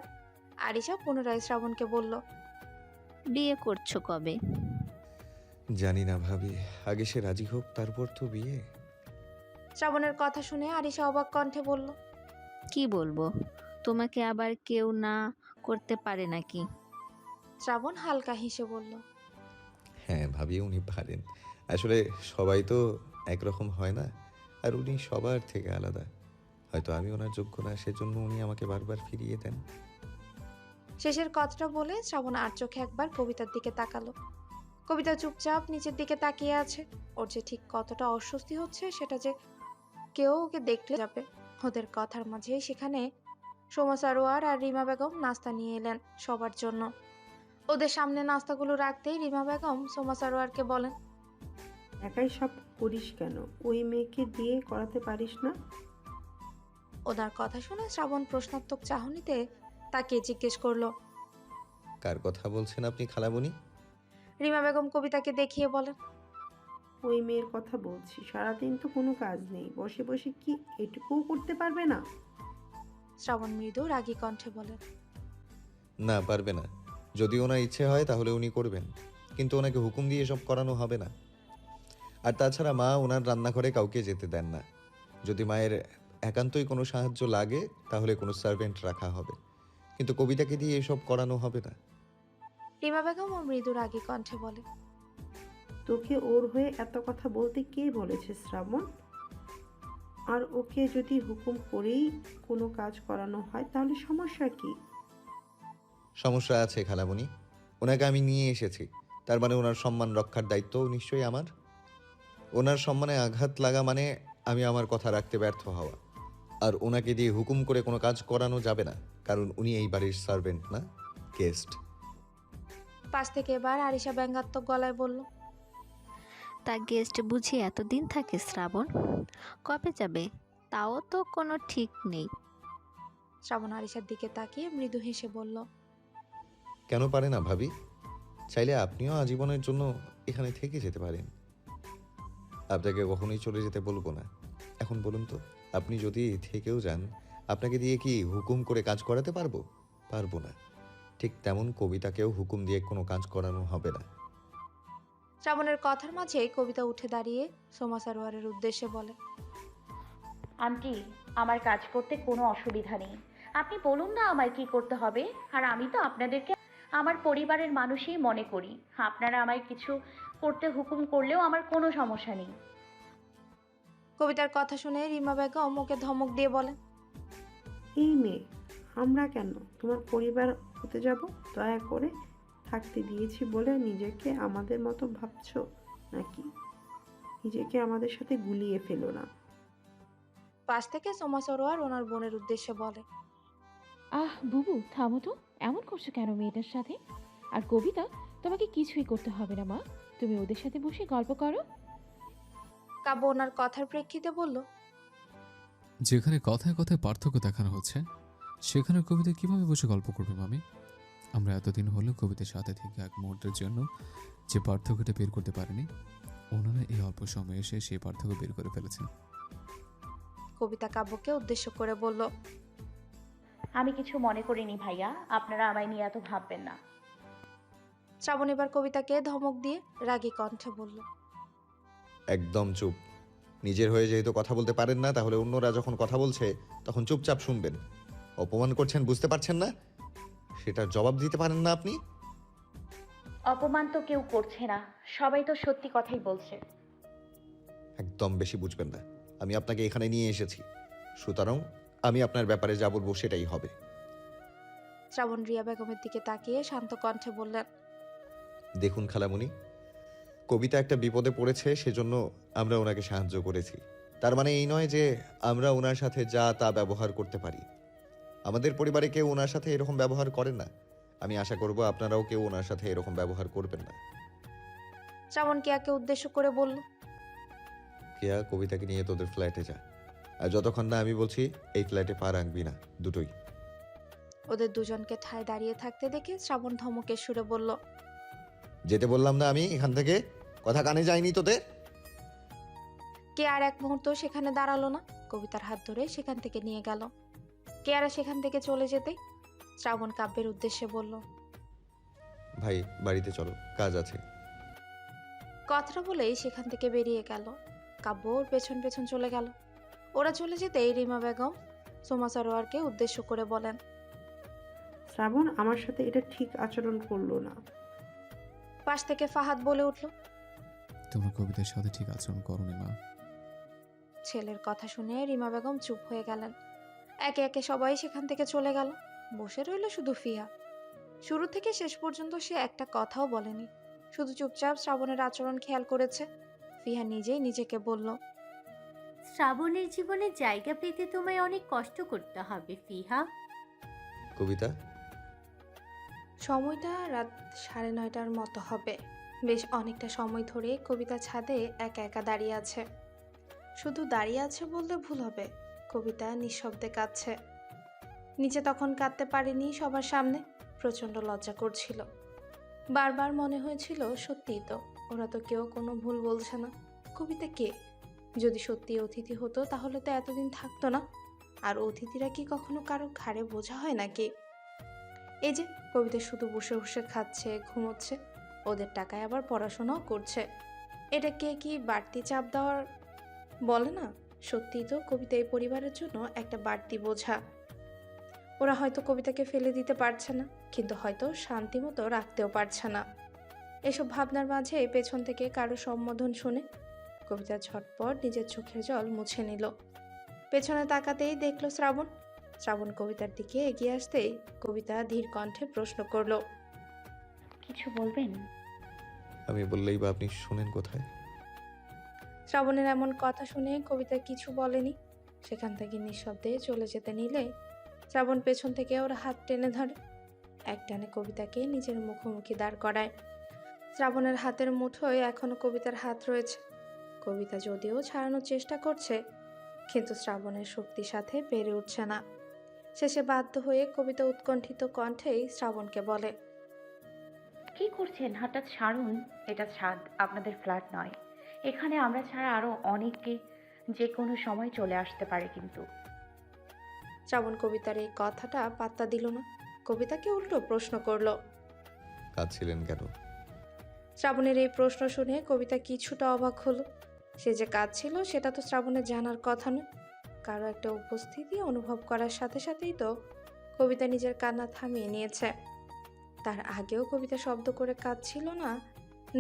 A: আরিশা পুনরায় শ্রাবণকে বলল।
J: বিয়ে করছো কবে?
G: জানি না ভাবি, আগে সে রাজি হোক, তারপর তো বিয়ে।
A: শ্রাবণের কথা শুনে আরিশা অবাক কণ্ঠে বলল।
J: কি বলবো, তোমাকে আবার কেউ না করতে পারে নাকি?
A: শ্রাবণ হালকা হেসে বলল।
G: হ্যাঁ ভাবি, উনি পারেন। আসলে সবাই তো একরকম হয় না, আর উনি সবার থেকে আলাদা। হয়তো আমি ওনার যোগ্য না, সেজন্য উনি আমাকে বারবার ফিরিয়ে দেন।
A: শেষের কথাটা বলে শ্রাবণ আর চোখে একবার কবিতার দিকে তাকালো। কবিতা চুপচাপ নিচের দিকে তাকিয়ে আছে। ওর যে ঠিক কতটা অস্বস্তি হচ্ছে সেটা যে কেউ ওকে দেখলে যাবে। ওদের কথার মাঝে সেখানে সোমা সারোয়ার আর রিমা বেগম নাস্তা নিয়ে এলেন সবার জন্য। ওদের সামনে নাস্তাগুলো রাখতেই রিমা বেগম সোমা সারোয়ারকে বলেন।
K: একাই সব করিস কেন? ওই মেয়েকে দিয়ে করাতে পারিস না?
A: ওনার কথা শুনে শ্রাবণ প্রশ্নাত্মক চাহনিতে তাকে জিজ্ঞেস করলো।
G: কার কথা বলছেন আপনি খালামণি?
A: রিমা বেগম কবিতাকে দেখিয়ে বলেন।
K: ওই মেয়ের কথা বলছি। সারাদিন তো কোনো কাজ নেই, বসে বসে কি এটুকুও করতে পারবে না?
A: শ্রাবণ মৃদু রাগী কণ্ঠে বলেন।
G: না, পারবে না। যদি ওনার ইচ্ছে হয় তাহলে উনি করবেন, কিন্তু ওনাকে হুকুম দিয়ে এসব করানো হবে না। আর তাছাড়া মা ওনার রান্নাঘরে কাউকে যেতে দেন না। যদি মায়ের একান্তই কোনো সাহায্য লাগে তাহলে কোনো সার্ভেন্ট রাখা হবে, কিন্তু কবিতাকে দিয়ে এসব করানো হবে না।
A: রিমা বেগম ও মৃদু রাগী কণ্ঠে বলে।
K: তোকে ওর হয়ে এত কথা বলতে কে বলেছে শ্রাবণ? আর ওকে যদি হুকুম করেই কোনো কাজ করানো হয় তাহলে সমস্যা কি?
G: সমস্যা আছে খালামণি। ওনাকে আমি নিয়ে এসেছি, তার মানে ওনার সম্মান রক্ষার দায়িত্বও নিশ্চয়ই আমার। ওনার সম্মানে আঘাত লাগা মানে আমি আমার কথা রাখতে ব্যর্থ হওয়া। আর ওনাকে দিয়ে হুকুম করে কোনো কাজ করানো যাবে না, কারণ উনি এই বাড়ির সার্ভেন্ট না, গেস্ট।
A: পাশ থেকে এবার আরিশা ব্যঙ্গাত্মক গলায় বলল।
J: তা গেস্ট বুঝি এতদিন থাকে শ্রাবণ? কবে যাবে তাও তো কোনো ঠিক নেই।
A: শ্রাবণ আরিশার দিকে তাকিয়ে মৃদু হেসে বলল।
G: কেন পারে না ভাবি? চাইলে আপনিও আজীবনের জন্য এখানে থেকে যেতে পারেন। আপনাকে কখনোই চলে যেতে বলবো না। এখন বলুন তো, আপনি যদি থেকেও যান, আপনাকে দিয়ে কি হুকুম করে কাজ করাতে পারবো? পারবো না। ঠিক তেমন কবিতাকেও হুকুম দিয়ে কোনো কাজ করানো হবে না।
A: শ্রাবণের কথার মাঝে কবিতা উঠে দাঁড়িয়ে সোমা সারোয়ারের উদ্দেশ্যে বলে।
F: আন্টি, আমার কাজ করতে কোনো অসুবিধা নেই। আপনি বলুন না আমায় কি করতে হবে। আর আমি তো আপনাদেরকে আমার পরিবারের মানুষই মনে করি। আপনারা আমায় কিছু করতে হুকুম করলেও আমার কোনো সমস্যা নেই।
A: কবিতার কথা শুনে রিমা বেগম ওকে ধমক দিয়ে বলে।
K: এই মেয়ে, আমরা কেন তোমার পরিবার হতে যাব? দয়া করে থাকতে দিয়েছি বলে নিজেকে আমাদের মতো ভাবছো নাকি? নিজেকে আমাদের সাথে গুলিয়ে ফেলো না।
A: পাশ থেকে সোমা সারোয়ার ওনার বোনের উদ্দেশ্যে বলে।
I: আহ বুবু, থামো তো। এমন করছো কেন মেয়েটার সাথে? আর কবিতা, তোমাকে কিছুই করতে হবে না মা। তুমি ওদের সাথে বসে গল্প করো।
A: কাব্য ওনার কথার প্রেক্ষিতে বলল।
C: যেখানে কথায় কথায় পার্থক্য দেখানো হচ্ছে, সেখানে কবিতা কিভাবে বসে গল্প করবে মামি? আমরা এতদিন হলো কবিতার সাথে থেকে এক মুহূর্তের জন্য যে পার্থক্যটা বের করতে পারিনি, ওনারা এই অল্প সময়ে এসে সেই পার্থক্য বের করে ফেলেছেন।
A: কবিতা কাব্যকে উদ্দেশ্য করে বলল।
F: আমি কিছু মনে করিনি ভাইয়া, আপনারা আমায় নিয়ে এত ভাববেন না।
A: শ্রাবণ এবার কবিতাকে ধমক দিয়ে রাগী কণ্ঠে বলল।
G: একদম চুপ। নিজের হয়ে যেহেতু কথা বলতে পারেন না, তাহলে অন্যরা যখন কথা বলছে তখন চুপচাপ শুনবেন। অপমান করছেন বুঝতে পারছেন না? সেটার জবাব দিতে পারেন না আপনি?
F: অপমান তো কেউ করছে না, সবাই তো সত্যি কথাই বলছে।
G: একদম বেশি বুঝবেন না। আমি আপনাকে এখানে নিয়ে এসেছি, সুতরাং আমি আপনার ব্যাপারে যা বলবো সেটাই হবে।
A: শ্রাবণ রিয়া বেগমের দিকে তাকিয়ে শান্ত কণ্ঠে বললেন।
G: দেখুন খালামণি, কবিতা একটা বিপদে পড়েছে, সেজন্য আমরা ওনাকে সাহায্য করেছি। তার মানে এই নয় যে আমরা ওনার সাথে যা তা ব্যবহার করতে পারি। আমাদের পরিবারে কেউ ওনার সাথে এরকম ব্যবহার করে না। আমি আশা করব আপনারাও কেউ ওনার সাথে এরকম ব্যবহার করবেন না।
A: শ্রাবণ কেয়াকে উদ্দেশ্য করে বলল।
G: কেয়া কবিতাকে নিয়ে তোদের ফ্ল্যাটে যা, আর যতক্ষণ না আমি বলছি এই ফ্ল্যাটে পা রাখবি না, দুটোই।
A: ওদের দুজনকে ঠায় দাঁড়িয়ে থাকতে দেখে শ্রাবণ ধমকের সুরে বলল,
G: যেতে বললাম না আমি এখান থেকে? কথা কানে যায়নি তোদের?
A: কে আর এক মুহূর্ত সেখানে দাঁড়ালো না, কবিতার হাত ধরে সেখান থেকে নিয়ে গেল। কেয়ারা সেখান থেকে চলে যেতেই শ্রাবণ কাব্যের উদ্দেশ্যে বলল,
G: ভাই বাড়িতে চলো, কাজ আছে।
A: কথাটা বলেই সেখান থেকে বেরিয়ে গেল। কাব্য ওর পেছন পেছন চলে গেল। ওরা চলে যেতেই রিমা বেগম সোমা সরোয়ারকে উদ্দেশ্য করে বলেন,
K: শ্রাবণ আমার সাথে এটা ঠিক আচরণ করলো না।
A: পাশ থেকে ফাহাদ বলে উঠল,
C: তোমরা কবিতার সাথে ঠিক আচরণ করোনি মা।
A: ছেলের কথা শুনে রিমা বেগম চুপ হয়ে গেলেন। একে একে সবাই সেখান থেকে চলে গেল। বসে রইল শুধু ফিহা। শুরু থেকে শেষ পর্যন্ত সে একটা কথাও বলেনি, শুধু চুপচাপ শ্রাবণের আচরণ খেয়াল করেছে। ফিহা নিজেই নিজেকে বলল,
H: শ্রাবণের জীবনে জায়গা পেতে তোমায় অনেক কষ্ট করতে হবে ফিহা।
G: কবিতা,
A: সময়টা রাত 9:30টার মতো হবে। বেশ অনেকটা সময় ধরে কবিতা ছাদে একা একা দাঁড়িয়ে আছে। শুধু দাঁড়িয়ে আছে বললে ভুল হবে, কবিতা নিঃশব্দে কাঁদছে। নিচে তখন কাঁদতে পারেনি সবার সামনে, প্রচণ্ড লজ্জা করছিল। বারবার মনে হয়েছিল সত্যিই তো, ওরা তো কেউ কোনো ভুল বলছে না। কবিতা কে? যদি সত্যি অতিথি হতো তাহলে তো এতদিন থাকতো না। আর অতিথিরা কি কখনো কারো ঘাড়ে বোঝা হয় নাকি? এই যে কবিতা শুধু বসে বসে খাচ্ছে, ঘুমোচ্ছে, ওদের টাকায় আবার পড়াশোনাও করছে। এটা কে কি বাড়তি চাপ দেওয়ার বলে না? সত্যিই তো কবিতা এই পরিবারের জন্য একটা বাড়তি বোঝা। ওরা হয়তো কবিতাকে ফেলে দিতে পারছে না, কিন্তু হয়তো শান্তি মতো রাখতেও পারছে না। এসব ভাবনার মাঝে পেছন থেকে কারো সম্বোধন শুনে কবিতা ঝটপট নিজের চোখের জল মুছে নিল। পেছনে তাকাতেই দেখলো শ্রাবণ। শ্রাবণ কবিতার দিকে এগিয়ে আসতেই কবিতা ধীর কণ্ঠে প্রশ্ন করলো,
F: কিছু বলবেন?
G: আমি বললেই বা আপনি শোনেন কোথায়?
A: শ্রাবণের এমন কথা শুনে কবিতা কিছু বলেনি। সেখান থেকে নিঃশব্দে চলে যেতে নিলে শ্রাবণ পেছন থেকে ওর হাত টেনে ধরে। এক টানে কবিতাকে নিজের মুখোমুখি দাঁড় করায়। শ্রাবণের হাতের মুঠোয় এখনো কবিতার হাত রয়েছে। কবিতা যদিও ছাড়ানোর চেষ্টা করছে, কিন্তু শ্রাবণের শক্তির সাথে পেরে উঠছে না। শেষে বাধ্য হয়ে কবিতা উৎকণ্ঠিত কণ্ঠেই শ্রাবণকে বলে,
F: কি করছেন? হঠাৎ ছাড়ুন, এটা ছাদ, আপনাদের ফ্ল্যাট নয়। এখানে আমরা ছাড়া আরো অনেকে যে কোনো সময় চলে আসতে পারে। কিন্তু
A: শ্রাবণ কবিতার এই কথাটা পাত্তা দিল না, কবিতাকে উল্টো প্রশ্ন করলো।
G: কাঁদছিলেন কেন?
A: শ্রাবণের এই প্রশ্ন শুনে কবিতা কিছুটা অবাক হলো। সে যে কাঁদছিল সেটা তো শ্রাবণের জানার কথা নয়। কারো একটা উপস্থিতি অনুভব করার সাথে সাথেই তো কবিতা নিজের কান্না থামিয়ে নিয়েছে। তার আগেও কবিতা শব্দ করে কাঁদছিল না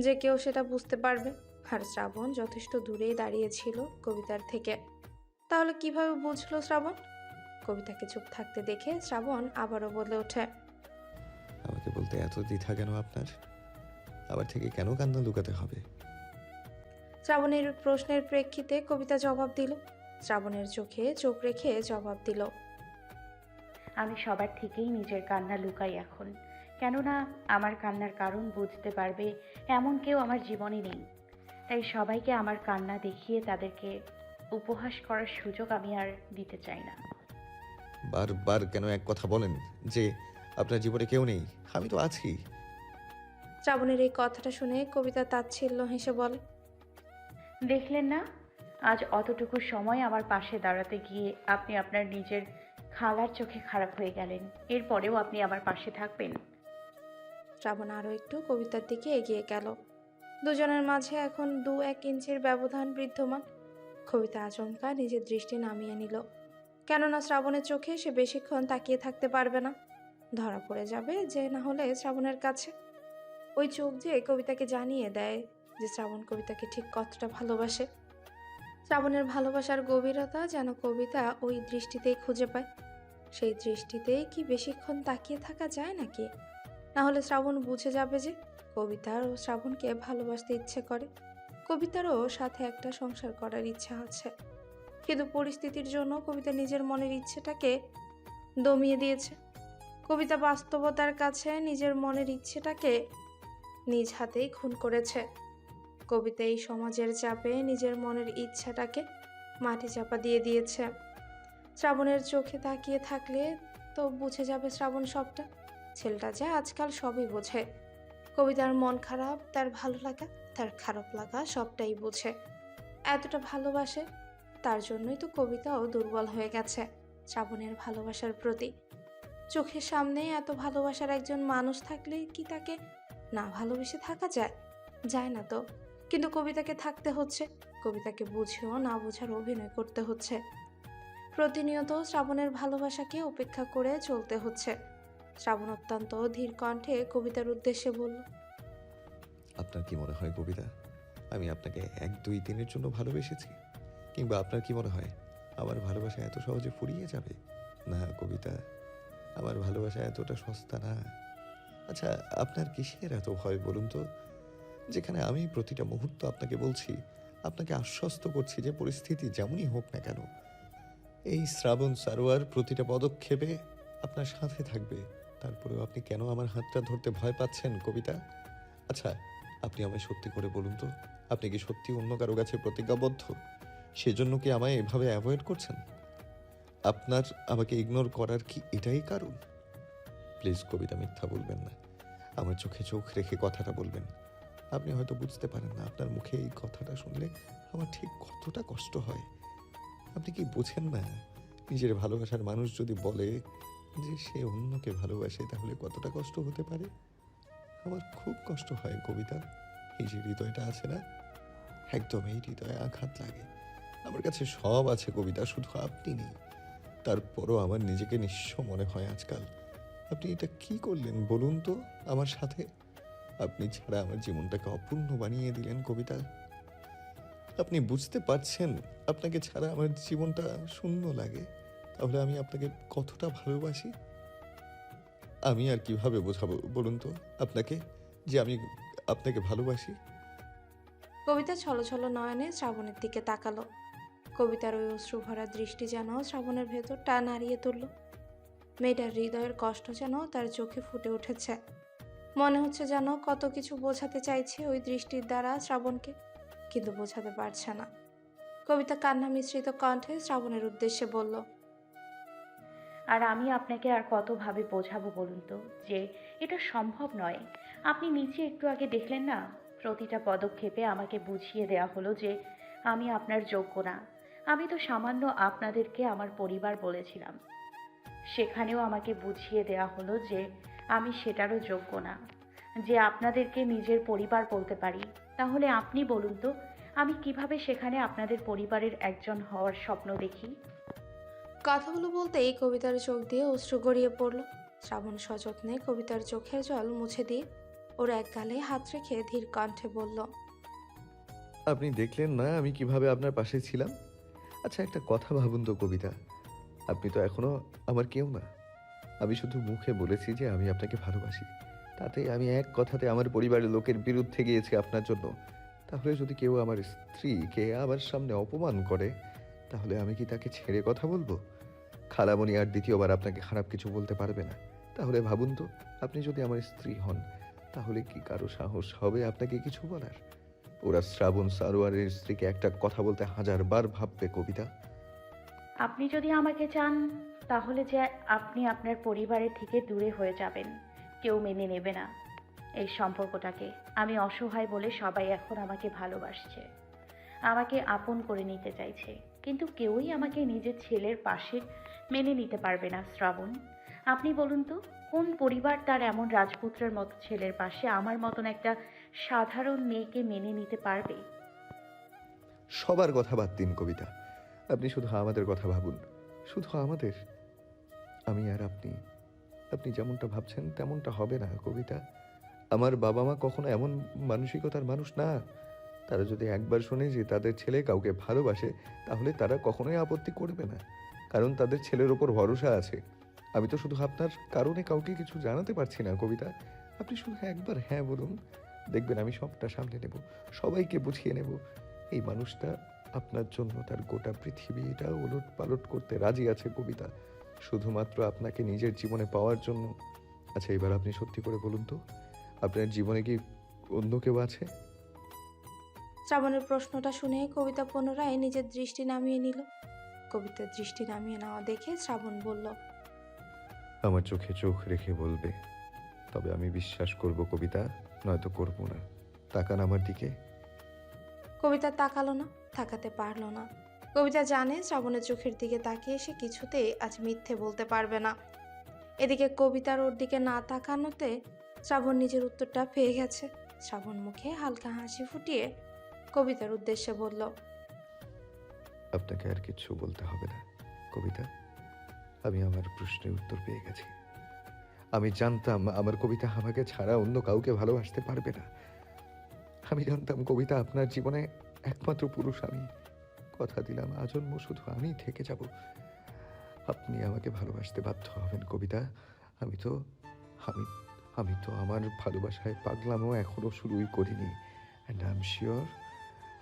A: যে কেউ সেটা বুঝতে পারবে। আর শ্রাবণ যথেষ্ট দূরেই দাঁড়িয়েছিল কবিতার থেকে। তাহলে কিভাবে বুঝলো শ্রাবণ? কবিতাকে চুপ থাকতে দেখে শ্রাবণ আবারও বলে ওঠে,
G: আমাকে বলতে এত দ্বিধা কেন আপনার? আবার থেকে কেন কান্না লুকাতে হবে?
A: শ্রাবণের প্রশ্নের প্রেক্ষিতে কবিতা জবাব দিল। শ্রাবণের চোখে চোখ রেখে জবাব দিল,
F: আমি সবার থেকেই নিজের কান্না লুকাই এখন, কেননা আমার কান্নার কারণ বুঝতে পারবে এমন কেউ আমার জীবনে নেই। তাই সবাইকে আমার কান্না দেখিয়ে তাদেরকে উপহাস করার সুযোগ আমি আর দিতে চাই না।
G: বারবার কেন এক কথা বলেন যে আপনার জীবনে কেউ নেই? আমি তো আছি।
A: শ্রাবণের এই কথাটা শুনে কবিতা তাচ্ছিল্য হেসে বলে,
F: দেখলেন না, আজ অতটুকু সময় আমার পাশে দাঁড়াতে গিয়ে আপনি আপনার নিজের খালার চোখে খারাপ হয়ে গেলেন। এরপরেও আপনি আমার পাশে থাকবেন?
A: শ্রাবণ আরও একটু কবিতার দিকে এগিয়ে গেল। দুজনের মাঝে এখন 2-1 ইঞ্চির ব্যবধান বিদ্যমান। কবিতা আচমকা নিজের দৃষ্টি নামিয়ে নিল, কেননা শ্রাবণের চোখে সে বেশিক্ষণ তাকিয়ে থাকতে পারবে না। ধরা পড়ে যাবে যে না হলে শ্রাবণের কাছে। ওই চোখ যে কবিতাকে জানিয়ে দেয় যে শ্রাবণ কবিতাকে ঠিক কতটা ভালোবাসে। শ্রাবণের ভালোবাসার গভীরতা যেন কবিতা ওই দৃষ্টিতেই খুঁজে পায়। সেই দৃষ্টিতেই কি বেশিক্ষণ তাকিয়ে থাকা যায় নাকি? না হলে শ্রাবণ বুঝে যাবে যে কবিতারও শ্রাবণকে ভালোবাসতে ইচ্ছে করে, কবিতারও সাথে একটা সংসার করার ইচ্ছা আছে। কিন্তু পরিস্থিতির জন্য কবিতা নিজের মনের ইচ্ছেটাকে দমিয়ে দিয়েছে। কবিতা বাস্তবতার কাছে নিজের মনের ইচ্ছেটাকে নিজ হাতেই খুন করেছে। কবিতা এই সমাজের চাপে নিজের মনের ইচ্ছাটাকে মাটি চাপা দিয়ে দিয়েছে। শ্রাবণের চোখে তাকিয়ে থাকলে তো বুঝে যাবে শ্রাবণ সবটা। ছেলেটা যা আজকাল সবই বোঝে। কবিতার মন খারাপ, তার ভালো লাগা, তার খারাপ লাগা সবটাই বোঝে। এতটা ভালোবাসে, তার জন্যই তো কবিতাও দুর্বল হয়ে গেছে শ্রাবণের ভালোবাসার প্রতি। চোখের সামনে এত ভালোবাসার একজন মানুষ থাকলে কি তাকে না ভালোবেসে থাকা যায়? যায় না তো। কিন্তু কবিতাকে থাকতে হচ্ছে, কবিতাকে বুঝেও না বোঝার অভিনয় করতে হচ্ছে। প্রতিনিয়ত শ্রাবণের ভালোবাসাকে উপেক্ষা করে চলতে হচ্ছে। শ্রাবণ অত্যন্ত ধীর কণ্ঠে কবিতার উদ্দেশ্যে বলল,
G: আপনার কি মনে হয় কবিতা, আমি আপনাকে 1-2 দিনের জন্য ভালোবেসেছি? কিংবা আপনার কি মনে হয় আমার ভালোবাসা এত সহজে ফুরিয়ে যাবে? না কবিতা, আমার ভালোবাসা এতটা সস্তা না। আচ্ছা, আপনার কিসের এত ভয় বলুন তো? যেখানে আমি প্রতিটা মুহূর্ত আপনাকে বলছি, আপনাকে আশ্বস্ত করছি যে পরিস্থিতি যেমনই হোক না কেন, এই শ্রাবণ সারোয়ার প্রতিটা পদক্ষেপে আপনার সাথে থাকবে। তারপরেও আপনি কেন আমার হাতটা ধরতে ভয় পাচ্ছেন কবিতা? আচ্ছা, আপনি আমায় সত্যি করে বলুন তো, আপনি কি সত্যি অন্য কারো কাছে প্রতিজ্ঞাবদ্ধ? সেজন্য কি আমায় এভাবে অ্যাভয়েড করছেন? আপনার আমাকে ইগনোর করার কি এটাই কারণ? প্লিজ কবিতা, মিথ্যা বলবেন না। আমার চোখে চোখ রেখে কথাটা বলবেন। আপনি হয়তো বুঝতে পারেন না, আপনার মুখে এই কথাটা শুনলে আমার ঠিক কতটা কষ্ট হয়। আপনি কি বোঝেন না, নিজের ভালোবাসার মানুষ যদি বলে যে সে অন্যকে ভালোবাসে, তাহলে কতটা কষ্ট হতে পারে? আমার খুব কষ্ট হয় কবিতা। এই যে হৃদয়টা আছে না, একদম এই হৃদয়ে আঘাত লাগে। আমার কাছে সব আছে কবিতা, শুধু আপনি নেই। তারপরও আমার নিজেকে নিঃস্ব মনে হয় আজকাল। আপনি এটা কি করলেন বলুন তো আমার সাথে? আপনি ছাড়া আমার জীবনটাকে অপূর্ণ বানিয়ে দিলেন কবিতা। আপনি বুঝতে পারছেন আপনাকে ছাড়া আমার জীবনটা শূন্য লাগে? তাহলে আমি আপনাকে কতটা ভালোবাসি? আমি আর কিভাবে বোঝাবো বলুন তো আপনাকে যে আমি আপনাকে ভালোবাসি?
A: কবিতা ছলছল নয়নে শ্রাবণের দিকে তাকালো। কবিতার ওই অশ্রুভরা দৃষ্টি যেন শ্রাবণের ভেতরটা নাড়িয়ে তুলল। মেয়েটার হৃদয়ের কষ্ট যেন তার চোখে ফুটে উঠেছে। মনে হচ্ছে যেন কত কিছু বোঝাতে চাইছে ওই দৃষ্টির দ্বারা শ্রাবণকে, কিন্তু বোঝাতে পারছে না। কবিতা কান্না মিশ্রিত কণ্ঠে শ্রাবণের উদ্দেশ্যে বলল,
F: আর আমি আপনাকে আর কতভাবে বোঝাবো বলুন তো যে এটা সম্ভব নয়। আপনি নিচে একটু আগে দেখলেন না, প্রতিটা পদক্ষেপে আমাকে বুঝিয়ে দেওয়া হলো যে আমি আপনার যোগ্য না। আমি তো সামান্য আপনাদেরকে আমার পরিবার বলেছিলাম, সেখানেও আমাকে বুঝিয়ে দেওয়া হলো যে আমি সেটারও যোগ্য না, যে আপনাদেরকে নিজের পরিবার বলতে পারি। তাহলে আপনি বলুন তো, আমি কিভাবে সেখানে আপনাদের পরিবারের একজন হওয়ার স্বপ্ন দেখি?
A: কথাগুলো বলতেই কবিতার চোখ দিয়ে অশ্রু গড়িয়ে পড়ল। শ্রাবণ সযত্নে কবিতার চোখের জল মুছে দিয়ে ওর এক গালে হাত রেখে ধীর কণ্ঠে বলল,
G: আপনি দেখলেন না আমি কিভাবে আপনার পাশে ছিলাম? আচ্ছা, একটা কথা ভাবুন তো কবিতা, আপনি তো এখনো আমার কেউ না। আমি শুধু মুখে বলেছি যে আমি আপনাকে ভালোবাসি, তাতে আমি এক কথাতে আমার পরিবারের লোকের বিরুদ্ধে গিয়েছি আপনার জন্য। তাহলে যদি কেউ আমার স্ত্রীকে আমার সামনে অপমান করে, তাহলে আমি কি তাকে ছেড়ে কথা বলবো? খালামণি আর দ্বিতীয়বার আপনাকে খারাপ কিছু বলতে পারবে না। তাহলে ভাবুন তো, আপনি যদি আমার স্ত্রী হন, তাহলে কি কারো সাহস হবে আপনাকে কিছু বলার? ওরা শ্রাবণ সারোয়ারের স্ত্রীকে একটা কথা বলতে 1000বার ভাববে কবিতা।
F: আপনি যদি আমাকে চান, তাহলে যে আপনি আপনার পরিবারের থেকে দূরে হয়ে যাবেন। কেউ মেনে নেবে না এই সম্পর্কটাকে। আমি অসহায় বলে সবাই এখন আমাকে ভালোবাসছে, আমাকে আপন করে নিতে চাইছে, কিন্তু কেউই আমাকে নিজের ছেলের পাশে মেনে নিতে পারবে না। শ্রাবণ, আপনি বলুন তো, কোন পরিবার তার এমন রাজপুত্রের মতো ছেলের পাশে আমার মতন একটা সাধারণ মেয়েকে মেনে নিতে পারবে?
G: সবার কথা বাদ দিন কবিতা, আপনি শুধু আমাদের কথা ভাবুন, শুধু আমাদের। আমি আর আপনি, আপনি যেমনটা ভাবছেন তেমনটা হবে না কবিতা। আমার বাবা মা কখনো এমন মানসিকতার মানুষ না। তারা যদি একবার শোনে যে তাদের ছেলে কাউকে ভালোবাসে, তাহলে তারা কখনোই আপত্তি করবে না, কারণ তাদের ছেলের ওপর ভরসা আছে। আমি তো শুধু আপনার কারণে কাউকে কিছু জানাতে পারছি না কবিতা। আপনি শুধু একবার হ্যাঁ বলুন, দেখবেন আমি সবটা সামলে নেব, সবাইকে বুঝিয়ে নেব। এই মানুষটা আপনার জন্য তার গোটা পৃথিবীটা ওলট পালট করতে রাজি আছে কবিতা, শুধুমাত্র আপনাকে নিজের জীবনে পাওয়ার জন্য। আচ্ছা, এবার আপনি সত্যি করে বলুন তো, আপনার জীবনে কি অন্য কেউ আছে?
A: শ্রাবণের প্রশ্নটা শুনে কবিতা পুনরায় নিজের দৃষ্টি নামিয়ে নিল। কবিতার দৃষ্টি নামিয়ে নেওয়া দেখে শ্রাবণ বলল,
G: আমার চোখে চোখ রেখে বলবে, তবে আমি বিশ্বাস করব কবিতা, নয়তো করব না। তাকান আমার দিকে।
A: কবিতা তাকালো না, তাকাতে পারলো না। কবিতা জানে শ্রাবণের চোখের দিকে তাকিয়ে সে কিছুতেই আজ মিথ্যে বলতে পারবে না। এদিকে কবিতার ওর দিকে না তাকানোতে শ্রাবণ নিজের উত্তরটা পেয়ে গেছে। শ্রাবণ মুখে হালকা হাসি ফুটিয়ে কবিতার উদ্দেশ্যে বলল,
G: আপনাকে আর কিচ্ছু বলতে হবে না কবিতা, আমি আমার প্রশ্নের উত্তর পেয়ে গেছি। আমি জানতাম আমার কবিতা আমাকে ছাড়া অন্য কাউকে ভালোবাসতে পারবে না। আমি জানতাম কবিতা আপনার জীবনে একমাত্র পুরুষ আমি। কথা দিলাম আজন্ম শুধু আমি থেকে যাব। আপনি আমাকে ভালোবাসতে বাধ্য হবেন কবিতা। আমি তো আমি আমি তো আমার ভালোবাসায় পাগলামো এখনো শুরুই করিনি। অ্যান্ড আই এম শিওর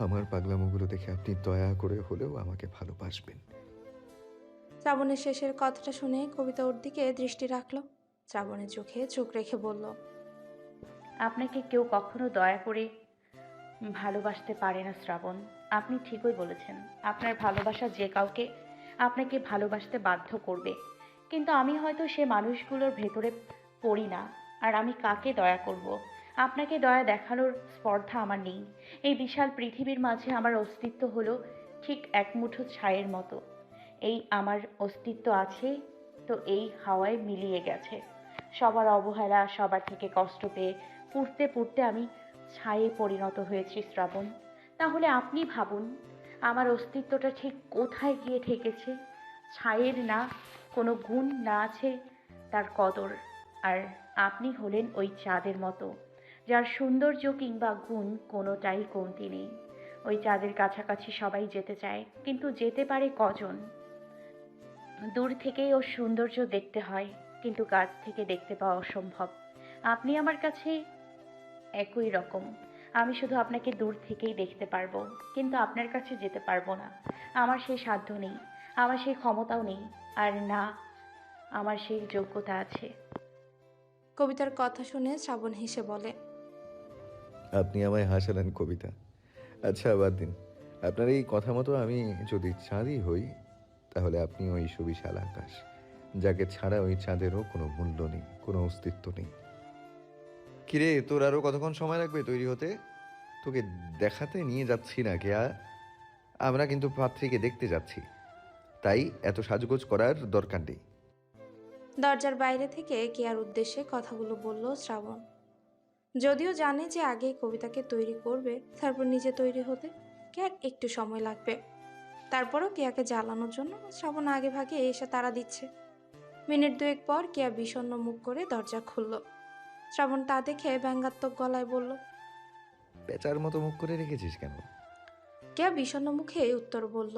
G: আমার পাগলামোগুলো দেখে আপনি দয়া করে হলেও আমাকে ভালোবাসবেন।
A: শ্রাবণের শেষের কথাটা শুনে কবিতা ওর দিকে দৃষ্টি রাখলো। শ্রাবণের চোখে চোখ রেখে বলল,
F: আপনাকে কেউ কখনো দয়া করে ভালোবাসতে পারে না শ্রাবণ। আপনি ঠিকই বলেছেন, আপনার ভালোবাসা যে কাউকে আপনাকে ভালোবাসতে বাধ্য করবে। কিন্তু আমি হয়তো সে মানুষগুলোর ভেতরে পড়ি না। আর আমি কাকে দয়া করব? আপনাকে দয়া দেখানোর স্পর্ধা আমার নেই। এই বিশাল পৃথিবীর মাঝে আমার অস্তিত্ব হলো ঠিক এক মুঠো ছায়ের মতো। এই আমার অস্তিত্ব আছে তো এই হাওয়ায় মিলিয়ে গেছে। সবার অবহেলা, সবার থেকে কষ্ট পেয়ে পুড়তে পুড়তে আমি ছায়ে পরিণত হয়েছি শ্রাবণ। তাহলে আপনি ভাবুন আমার অস্তিত্বটা ঠিক কোথায় গিয়ে ঠেকেছে। ছায়ের না কোনো গুণ, না আছে তার কদর। আর আপনি হলেন ওই চাঁদের মতো, যার সৌন্দর্য কিংবা গুণ কোনোটাই কমতি নেই। ওই চাঁদের কাছাকাছি সবাই যেতে চায়, কিন্তু যেতে পারে কজন? দূর থেকেই ওর সৌন্দর্য দেখতে হয়, কিন্তু কাছ থেকে দেখতে পাওয়া অসম্ভব। আপনি আমার কাছে একই রকম। আমি শুধু আপনাকে দূর থেকেই দেখতে পারবো, কিন্তু আপনার কাছে যেতে পারবো না। আমার সেই সাধ্য নেই, আমার সেই ক্ষমতাও নেই, আর না আমার সেই যোগ্যতা আছে।
A: কবিতার কথা শুনে শ্রাবণ হেসে বলে,
G: আপনি আমায় হাসালেন কবিতা। আচ্ছা বাদ দিন, আপনার এই কথা মতো আমি যদি চাঁদই হই, তাহলে আপনি ওই সুবিশাল আকাশ, যাকে ছাড়া ওই চাঁদেরও কোনো মূল্য নেই, কোনো অস্তিত্ব নেই। কিরে, তোর আরো কতক্ষণ সময় লাগবে তৈরি হতে? তোকে দেখাতে নিয়ে যাচ্ছি না কেয়া, আমরা কিন্তু পাত্রীকে দেখতে যাচ্ছি, তাই এত সাজগোজ করার দরকার নেই।
A: দরজার বাইরে থেকে কেয়ার উদ্দেশ্যে কথাগুলো বলল শ্রাবণ। যদিও জানে যে আগে কবিতাকে তৈরি করবে, তারপর নিজে তৈরি হতে কেয়ার একটু সময় লাগবে। তারপরও কেয়াকে জ্বালানোর জন্য শ্রাবণ আগে ভাগে এসে তাড়া দিচ্ছে। মিনিট দুয়েক পর কেয়া বিষণ্ণ মুখ করে দরজা খুলল। শ্রাবণ তা দেখে ব্যঙ্গাত্মক গলায় বলল,
G: পেঁচার মতো মুখ করে রেখেছিস কেন?
A: কেয়া বিষণ্ণ মুখে উত্তর বলল,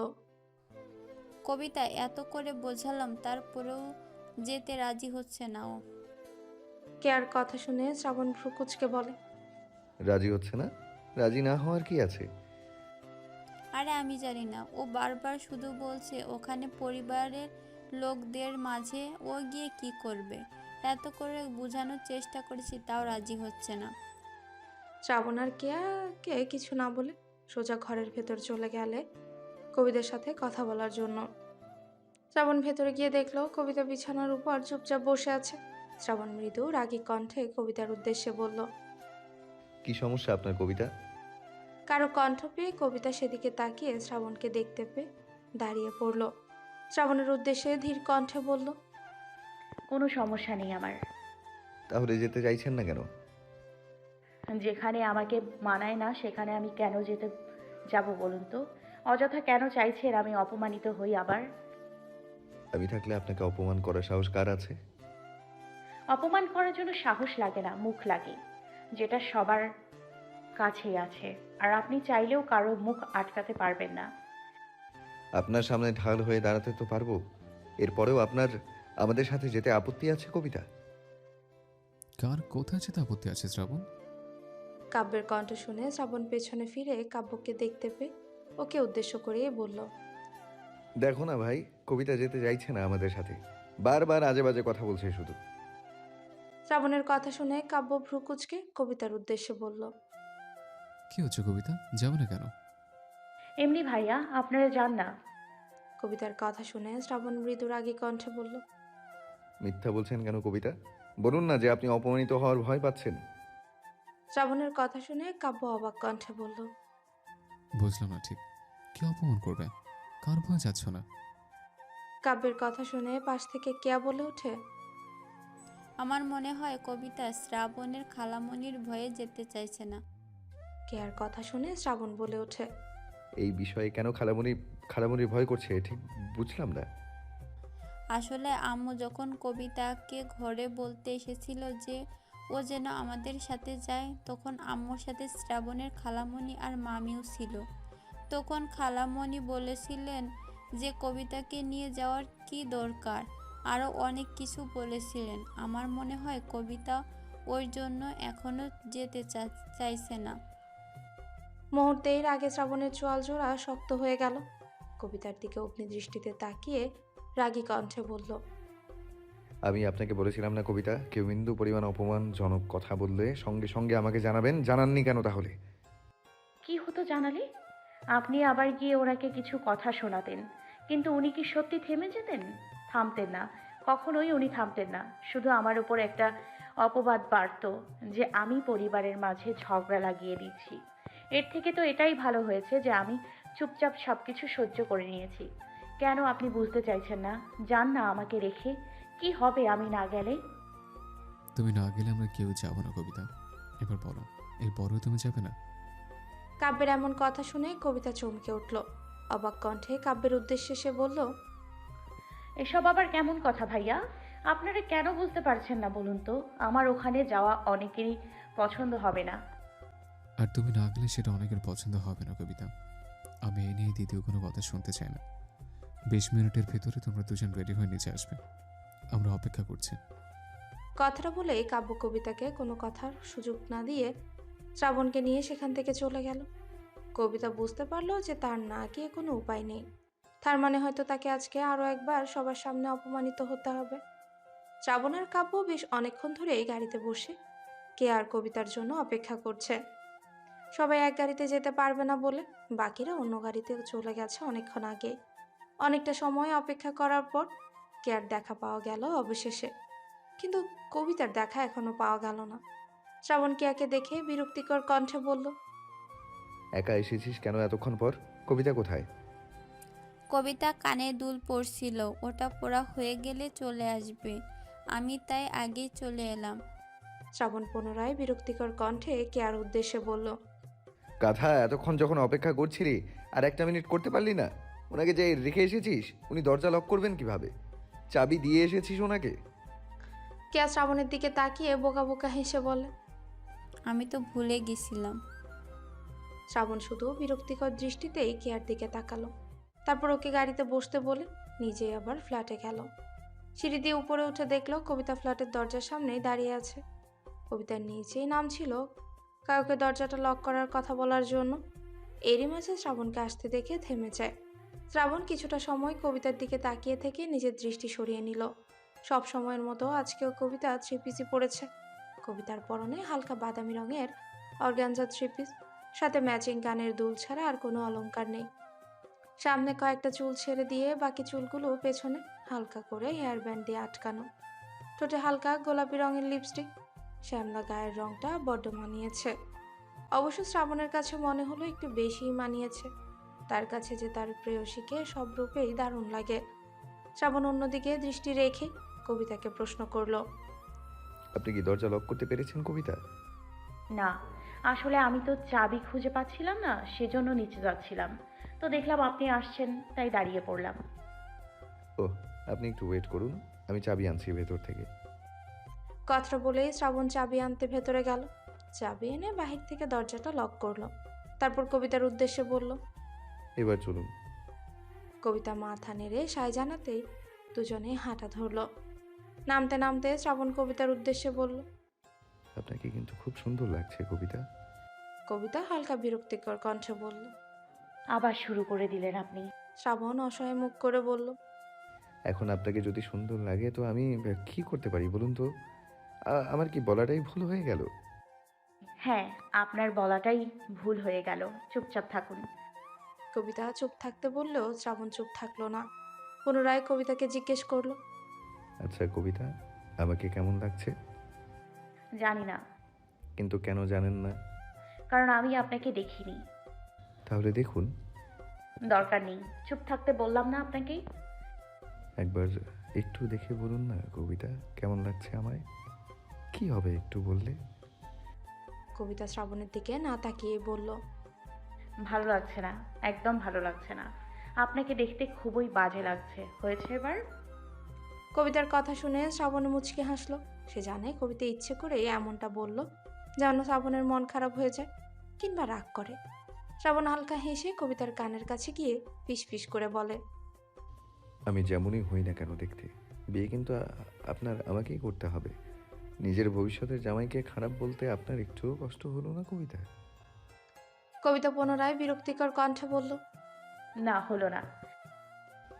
E: কবিতা এত করে বোঝালাম, তারপরেও যেতে রাজি হচ্ছে না ও।
A: কেয়ার কথা শুনে শ্রাবণ ভ্রুকুচকে বলে,
G: রাজি হচ্ছে না? রাজি না হওয়ার কি আছে?
E: আরে আমি জানি না, ও বারবার শুধু বলছে ওখানে পরিবারের লোকদের মাঝে ও গিয়ে কি করবে। এত করে বোঝানোর চেষ্টা করেছি, তাও রাজি হচ্ছে না।
A: শ্রাবণ আর কেয়াকে কিছু না বলে সোজা ঘরের ভেতর চলে গেলে কবিতার সাথে কথা বলার জন্য। শ্রাবণ ভেতরে গিয়ে দেখলো কবিতা বিছানার উপর চুপচাপ বসে আছে। শ্রাবণ মৃদু রাগী কণ্ঠে কবিতার উদ্দেশ্যে বলল,
G: কি সমস্যা আপনার কবিতা?
A: কারো কণ্ঠ পেয়ে কবিতা সেদিকে তাকিয়ে শ্রাবণকে দেখতে পেয়ে দাঁড়িয়ে পড়ল। শ্রাবণের উদ্দেশ্যে ধীর কণ্ঠে বলল,
F: কোনো সমস্যা নেই আমার।
G: তাহলে যেতে চাইছেন না কেন?
F: যেখানে আমাকে মানায় না সেখানে আমি কেন যেতে যাব বলুন তো? অযথা কেন চাইছেন আমি অপমানিত হই আবার?
G: আমি থাকলে আপনাকে অপমান করার সাহস কার আছে?
F: অপমান করার জন্য সাহস লাগে না, মুখ লাগে, যেটা সবার কাছেই আছে। আর আপনি চাইলেও কারো মুখ আটকাতে পারবেন না।
G: আপনার সামনে ঢাল হয়ে দাঁড়াতে তো পারবো, এরপরেও আপনার আমাদের সাথে যেতে আপত্তি আছে কবিতা?
C: কার কোথায় যেতে আপত্তি আছে শ্রাবণ?
A: কাব্যের কণ্ঠ শুনে শ্রাবণ পেছনে ফিরে কাব্যকে দেখতে পেয়ে ওকে উদ্দেশ্য করে বলল,
G: দেখো না ভাই, কবিতা যেতে চাইছে না আমাদের সাথে, বারবার আজে বাজে কথা বলছে শুধু।
A: শ্রাবণের কথা শুনে কাব্য ভ্রুকুচকে কবিতার উদ্দেশ্যে বলল,
C: কি হচ্ছে কবিতা, যাবে না কেন?
F: এমনি ভাইয়া, আপনারা যান না।
A: কবিতার কথা শুনে শ্রাবণ মৃদু রাগী কণ্ঠে বলল।
G: মিথ্যা বলছেন কেন কবিতা? বলুন না যে আপনি অপমানিত হওয়ার ভয় পাচ্ছেন।
A: শ্রাবণের কথা শুনে কাব্য অবাক কণ্ঠে বলল।
C: বুঝলাম না ঠিক, কি অপমান করবে? কার ভয় যাচ্ছ না?
A: কাব্যের কথা শুনে পাশ থেকে কেয়া বলে ওঠে।
E: আমার মনে হয় কবিতা শ্রাবণের খালামণির ভয়ে যেতে চাইছে না।
A: কেয়ার কথা শুনে শ্রাবণ বলে ওঠে।
G: এই বিষয়ে কেন খালামণির ভয় করছে ঠিক বুঝলাম না।
E: আসলে আম্মু যখন কবিতাকে ঘরে বলতে এসেছিল যে ও যেন আমাদের সাথে যায়, তখন আম্মুর সাথে শ্রাবণের খালামণি আর মামিও ছিল। তখন খালামণি বলেছিলেন যে কবিতাকে নিয়ে যাওয়ার কি দরকার, আরও অনেক কিছু বলেছিলেন। আমার মনে হয় কবিতা ওই জন্য এখনো যেতে চাইছে না।
A: মুহূর্তেই রাগে শ্রাবণের চোয়াল জোড়া শক্ত হয়ে গেল। কবিতার দিকে অগ্নিদৃষ্টিতে তাকিয়ে রাগী কণ্ঠে বলল।
G: আমি আপনাকে বলেছিলাম না কবিতা, কেউ বিন্দু পরিমাণ অপমানজনক কথা বললে সঙ্গে সঙ্গে আমাকে জানাবেন। জানাননি কেন তাহলে?
F: কি হতো জানালে? আপনি আবার গিয়ে ওনাকে কিছু কথা শোনাতেন, কিন্তু উনি কি সত্যি থেমে যেতেন? থামতেন না, কখনোই উনি থামতেন না। শুধু আমার উপর একটা অপবাদ বাড়ত যে আমি পরিবারের মাঝে ঝগড়া লাগিয়ে দিচ্ছি। এর থেকে তো এটাই ভালো হয়েছে যে আমি চুপচাপ সব কিছু সহ্য করে নিয়েছি। কেন আপনি বুঝতে চাইছেন না? যান না আমাকে রেখে। কি হবে আমি না গেলে?
C: তুমি না গেলে আমরা কেউ যাবো না কবিতা। এবার বলো, এরপরেও তুমি যাবে না?
A: কাব্যের এমন কথা শুনে কবিতা চমকে উঠল। অবাক কণ্ঠে কাব্যের উদ্দেশ্যে সে বলল।
F: এসব আবার কেমন কথা ভাইয়া? আপনারা কেন বুঝতে পারছেন না বলুন তো? আমার ওখানে যাওয়া অনেকেরই পছন্দ হবে না।
C: আর তুমি না গেলে সেটা অনেকের পছন্দ হবে না কবিতা। আমি এই নিয়ে দ্বিতীয় কোনো কথা শুনতে চাই না। 20 মিনিটের ভেতরে তোমরা দুজন রেডি হয়ে নিচে আসবে, আমরা অপেক্ষা করছি।
A: কথাটা বলে কাব্য কবিতাকে কোনো কথার সুযোগ না দিয়ে শ্রাবণকে নিয়ে সেখান থেকে চলে গেল। কবিতা বুঝতে পারলো যে তার না গিয়ে কোনো উপায় নেই। তার মানে হয়তো তাকে আজকে আরও একবার সবার সামনে অপমানিত হতে হবে। শ্রাবণ আর কাব্য বেশ অনেকক্ষণ ধরেই গাড়িতে বসে কে আর কবিতার জন্য অপেক্ষা করছে। সবাই এক গাড়িতে যেতে পারবে না বলে বাকিরা অন্য গাড়িতে চলে গেছে অনেকক্ষণ আগে। অনেকটা সময় অপেক্ষা করার পর কেয়ার দেখা পাওয়া গেল অবশেষে, কিন্তু কবিতার দেখা এখনো পাওয়া গেল না। শ্রাবণ কেয়াকে দেখে বিরক্তিকর কণ্ঠে বলল।
G: একা এসেছিস কেন এতক্ষণ পর? কবিতা কোথায়?
E: কবিতা কানে দুল পড়ছিল, ওটা পড়া হয়ে গেলে চলে আসবে। আমি তাই আগেই চলে এলাম।
A: শ্রাবণ পুনরায় বিরক্তিকর কণ্ঠে কেয়ার উদ্দেশ্যে বলল।
G: গাধা, এতক্ষণ যখন অপেক্ষা করছিলি আর একটা মিনিট করতে পারলি না? ওনাকে যে রেখে এসেছিস, উনি দরজা লক করবেন কিভাবে? চাবি দিয়ে এসেছিস ওনাকে?
A: কেয়া শ্রাবণের দিকে তাকিয়ে বোকা বোকা হেসে বলে।
E: আমি তো ভুলে গেছিলাম।
A: শ্রাবণ শুধু বিরক্তিকর দৃষ্টিতেই কেয়ার দিকে তাকালো, তারপর ওকে গাড়িতে বসতে বলে নিজেই আবার ফ্ল্যাটে গেল। সিঁড়ি দিয়ে উপরে উঠে দেখলো কবিতা ফ্ল্যাটের দরজার সামনেই দাঁড়িয়ে আছে। কবিতার নিচেই নাম ছিল কাউকে দরজাটা লক করার কথা বলার জন্য। এরই মাঝে শ্রাবণকে আসতে দেখে থেমে যায়। শ্রাবণ কিছুটা সময় কবিতার দিকে তাকিয়ে থেকে নিজের দৃষ্টি সরিয়ে নিল। সব সময়ের মতো আজকেও কবিতা থ্রিপিসই পরেছে। কবিতার পরনে হালকা বাদামি রঙের অর্গানজা থ্রিপিস, সাথে ম্যাচিং কানের দুল ছাড়া আর কোনো অলংকার নেই। সামনে কয়েকটা চুল ছেড়ে দিয়ে বাকি চুলগুলো পেছনে হালকা করে হেয়ার ব্যান্ড দিয়ে আটকানো। ঠোঁটে হালকা গোলাপি রঙের লিপস্টিক। শ্যামলা গায়ের রংটা বড্ড মানিয়েছে। অবশ্য শ্রাবণের কাছে মনে হলো একটু বেশিই মানিয়েছে। তার কাছে যে তার প্রেয়সীকে সব রূপেই দারুণ লাগে। শ্রাবণ অন্যদিকে দৃষ্টি রেখে কবিতাকে প্রশ্ন করলো।
G: আপনি কি দরজা লক করতে পেরেছেন কবিতা?
F: না, আসলে আমি তো চাবি খুঁজে পাচ্ছিলাম না, সেজন্য নিচে যাচ্ছিলাম। তো দেখলাম আপনি আসছেন, তাই দাঁড়িয়ে পড়লাম।
G: ও, আপনি একটু ওয়েট করুন, আমি চাবি আনছি ভেতর থেকে।
A: কথাটা বলেই শ্রাবণ চাবি আনতে ভেতরে গেল। চাবি এনে বাহির থেকে দরজাটা লক করলো। তারপর কবিতার উদ্দেশ্যে বলল।
G: এবার চলুন।
A: কবিতা মাথা নেড়ে সায় জানাতেই দুজনে হাঁটা ধরল। নামতে নামতে শ্রাবণ কবিতার উদ্দেশ্যে বলল।
G: আপনাকে কিন্তু খুব সুন্দর লাগছে কবিতা।
A: কবিতা হালকা বিরক্তিকর কণ্ঠে বলল।
F: আবার শুরু করে দিলেন আপনি।
A: শ্রাবণ অসহায় মুখ করে বলল।
G: এখন আপনাকে যদি সুন্দর লাগে তো আমি কি করতে পারি বলুন তো? আমার কি বলাটাই ভুল হয়ে গেল?
F: হ্যাঁ, আপনার বলাটাই ভুল হয়ে গেল। চুপচাপ থাকুন।
A: কবিতা চুপ থাকতে বললেও শ্রাবণ চুপ থাকলো না। পুনরায় কবিতাকে জিজ্ঞেস করলো।
G: আচ্ছা কবিতা, আমাকে কেমন লাগছে?
F: জানি না,
G: কিন্তু কেন জানেন না?
F: কারণ আমি আপনাকে দেখিনি।
G: তাহলে দেখুন।
F: দরকার নেই, চুপ থাকতে বললাম না আপনাকে?
G: একবার একটু দেখে বলুন না কবিতা, কেমন লাগছে আমায়? কি হবে একটু বললে?
A: কবিতা শ্রাবণের দিকে না তাকিয়ে বলল।
F: ভালো লাগছে না, একদম ভালো লাগছে না। আপনাকে দেখতে খুবই বাজে লাগছে। হয়েছে এবার?
A: কবিতার কথা শুনে শ্রাবণ মুচকি হাসলো। সে জানে কবিতা ইচ্ছে করে এমনটা বলল যেন শ্রাবণের মন খারাপ হয়ে যায় কিংবা রাগ করে। শ্রাবণ হালকা হেসে কবিতার কানের কাছে গিয়ে ফিস ফিস করে বলে।
G: আমি যেমনই হই না কেন দেখতে, বিয়ে কিন্তু আপনার আমাকেই করতে হবে। নিজের ভবিষ্যতের জামাইকে খারাপ বলতে আপনার একটুও কষ্ট হলো না কবিতা?
A: কবিতা পুনরায় বিরক্তিকর কণ্ঠে বলল।
F: না, হলো না।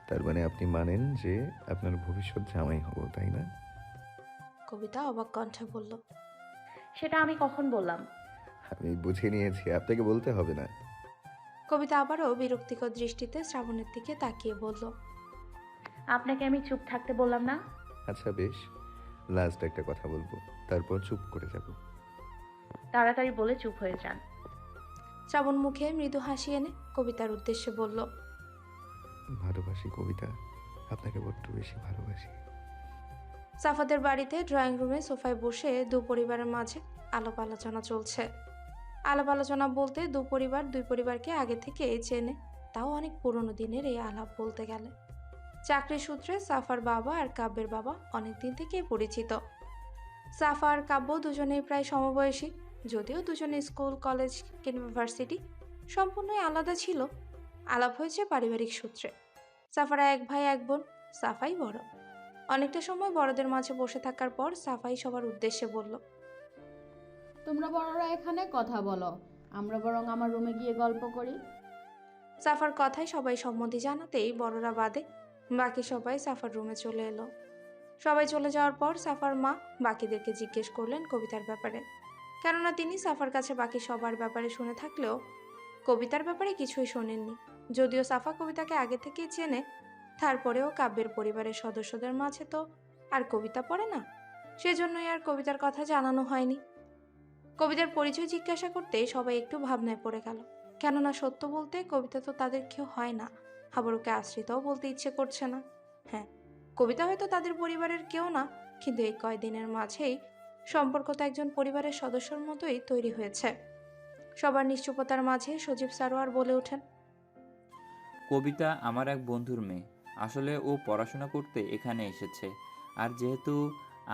G: তার মানে আপনি মানেন যে আপনার ভবিষ্যৎ জামাই হব, তাই না?
A: কবিতা অবাক কণ্ঠে বলল।
F: সেটা আমি কখন বললাম?
G: আমি বুঝে নিয়েছি, আপনাকে বলতে হবে না।
A: কবিতা আবারও বিরক্তিকর দৃষ্টিতে শ্রাবণের দিকে তাকিয়ে বলল।
F: আপনাকে আমি চুপ থাকতে বললাম না?
G: আচ্ছা বেশ, লাস্ট একটা কথা বলবো, তারপর চুপ করে যাব।
F: তাড়াতাড়ি বলে চুপ হয়ে যান।
A: শ্রাবণ মুখে মৃদু হাসি এনে কবিতার উদ্দেশ্যে বলল।
G: ভালোবাসি কবিতা, আপনাকে বড্ড বেশি ভালোবাসি।
A: সাফাদের বাড়িতে ড্রয়িং রুমে সোফায় বসে দু পরিবারের মাঝে আলাপ আলোচনা চলছে। আলাপ আলোচনা বলতে দুই পরিবারকে আগে থেকে চেনে, তাও অনেক পুরনো দিনের এই আলাপ বলতে গেলে। চাকরি সূত্রে সাফার বাবা আর কাব্যের বাবা অনেকদিন থেকেই পরিচিত। সাফা আর কাব্য দুজনেই প্রায় সমবয়সী, যদিও দুজনে স্কুল, কলেজ, ইউনিভার্সিটি সম্পূর্ণই আলাদা ছিল। আলাপ হয়েছে পারিবারিক সূত্রে। সাফারা এক ভাই এক বোন, সাফাই বড়। অনেকটা সময় বড়দের মাঝে বসে থাকার পর সাফাই সবার উদ্দেশ্যে বলল।
L: তোমরা বড়রা এখানে কথা বলো, আমরা বরং আমার রুমে গিয়ে গল্প করি।
A: সাফার কথায় সবাই সম্মতি জানাতেই বড়রা বাদে বাকি সবাই সাফার রুমে চলে এলো। সবাই চলে যাওয়ার পর সাফার মা বাকিদেরকে জিজ্ঞেস করলেন কবিতার ব্যাপারে, কেননা তিনি সাফার কাছে বাকি সবার ব্যাপারে শুনে থাকলেও কবিতার ব্যাপারে কিছুই শোনেননি। যদিও সাফা কবিতাকে আগে থেকেই চেনে, তারপরেও কাব্যের পরিবারের সদস্যদের মাঝে তো আর কবিতা পড়ে না, সেজন্যই আর কবিতার কথা জানানো হয়নি। কবিতার পরিচয় জিজ্ঞাসা করতে সবাই একটু ভাবনায় পড়ে গেল, কেননা সত্য বলতে কবিতা তো তাদের কেউ হয় না, আবার ওকে আশ্রিতও বলতে ইচ্ছে করছে না। হ্যাঁ, কবিতা হয়তো তাদের পরিবারের কেউ না, কিন্তু এই কয়দিনের মাঝেই সম্পর্ক তো একজন পরিবারের সদস্যর মতোই তৈরি হয়েছে। সবার নিশ্চুপতার মাঝে সজীব সারোয়ার বলে ওঠেন।
D: কবিতা আমার এক বন্ধুর মেয়ে। আসলে ও পড়াশোনা করতে এখানে এসেছে, আর যেহেতু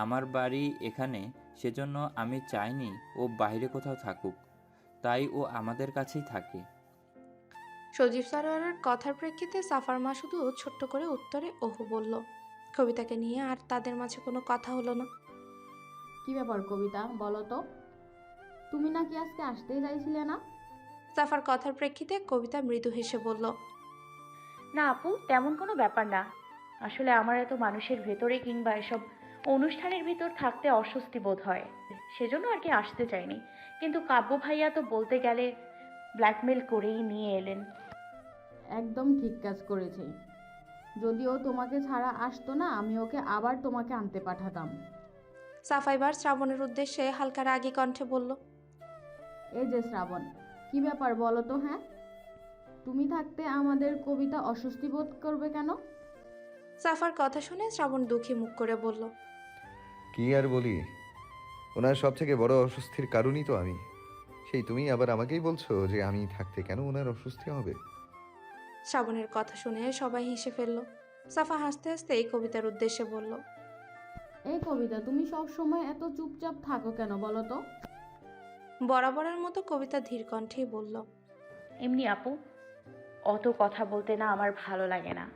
D: আমার বাড়ি এখানে, সেজন্য আমি চাইনি ও বাইরে কোথাও থাকুক, তাই ও আমাদের কাছেই থাকে।
A: সজীব সারোয়ারের কথার প্রেক্ষিতে সাফার মা শুধু ছোট্ট করে উত্তরে ওহো বলল। কবিতাকে নিয়ে আর তাদের মাঝে কোনো কথা হলো না।
L: কি ব্যাপার কবিতা, বলো তো? তুমি নাকি আজকে আসতেই চাইছিলে না?
A: সাফার কথার প্রেক্ষিতে কবিতা মৃদু হেসে বলল।
F: না আপু, তেমন কোনো ব্যাপার না। আসলে আমার এত মানুষের ভেতরে কিংবা এসব অনুষ্ঠানের ভিতর থাকতে অস্বস্তি বোধ হয়, সেজন্য আর কি আসতে চাইনি। কিন্তু কাব্য ভাইয়া তো বলতে গেলে ব্ল্যাকমেল করেই নিয়ে এলেন।
L: একদম ঠিক কাজ করেছে। যদিও তোমাকে ছাড়া আসতো না, আমি ওকে আবার তোমাকে আনতে পাঠাতাম।
A: সাফা এবার শ্রাবণের উদ্দেশ্যে হালকা রাগী কণ্ঠে বলল।
L: এই যে শ্রাবণ, কি ব্যাপার বলো তো? হ্যাঁ, তুমি থাকতে আমাদের কবিতা অস্বস্তি বোধ করবে কেন?
A: সাফার কথা শুনে শ্রাবণ দুঃখী মুখ করে বলল।
G: কি আর বলি, ওনার সব থেকে বড় অস্বস্তির কারণই তো আমি। সেই তুমি আবার আমাকেই বলছো যে আমি থাকতে কেন ওনার অস্বস্তি হবে?
A: শ্রাবণের কথা শুনে সবাই হেসে ফেলল। সাফা হাসতে হাসতে এই কবিতার উদ্দেশ্যে বলল।
L: এই কবিতা, তুমি সব সময় এত চুপচাপ থাকো কেন বলো তো?
A: বরাবরের মতো কবিতা ধীর কণ্ঠেই বলল।
F: এমনি আপু, অত কথা বলতে না আমার ভালো লাগে না।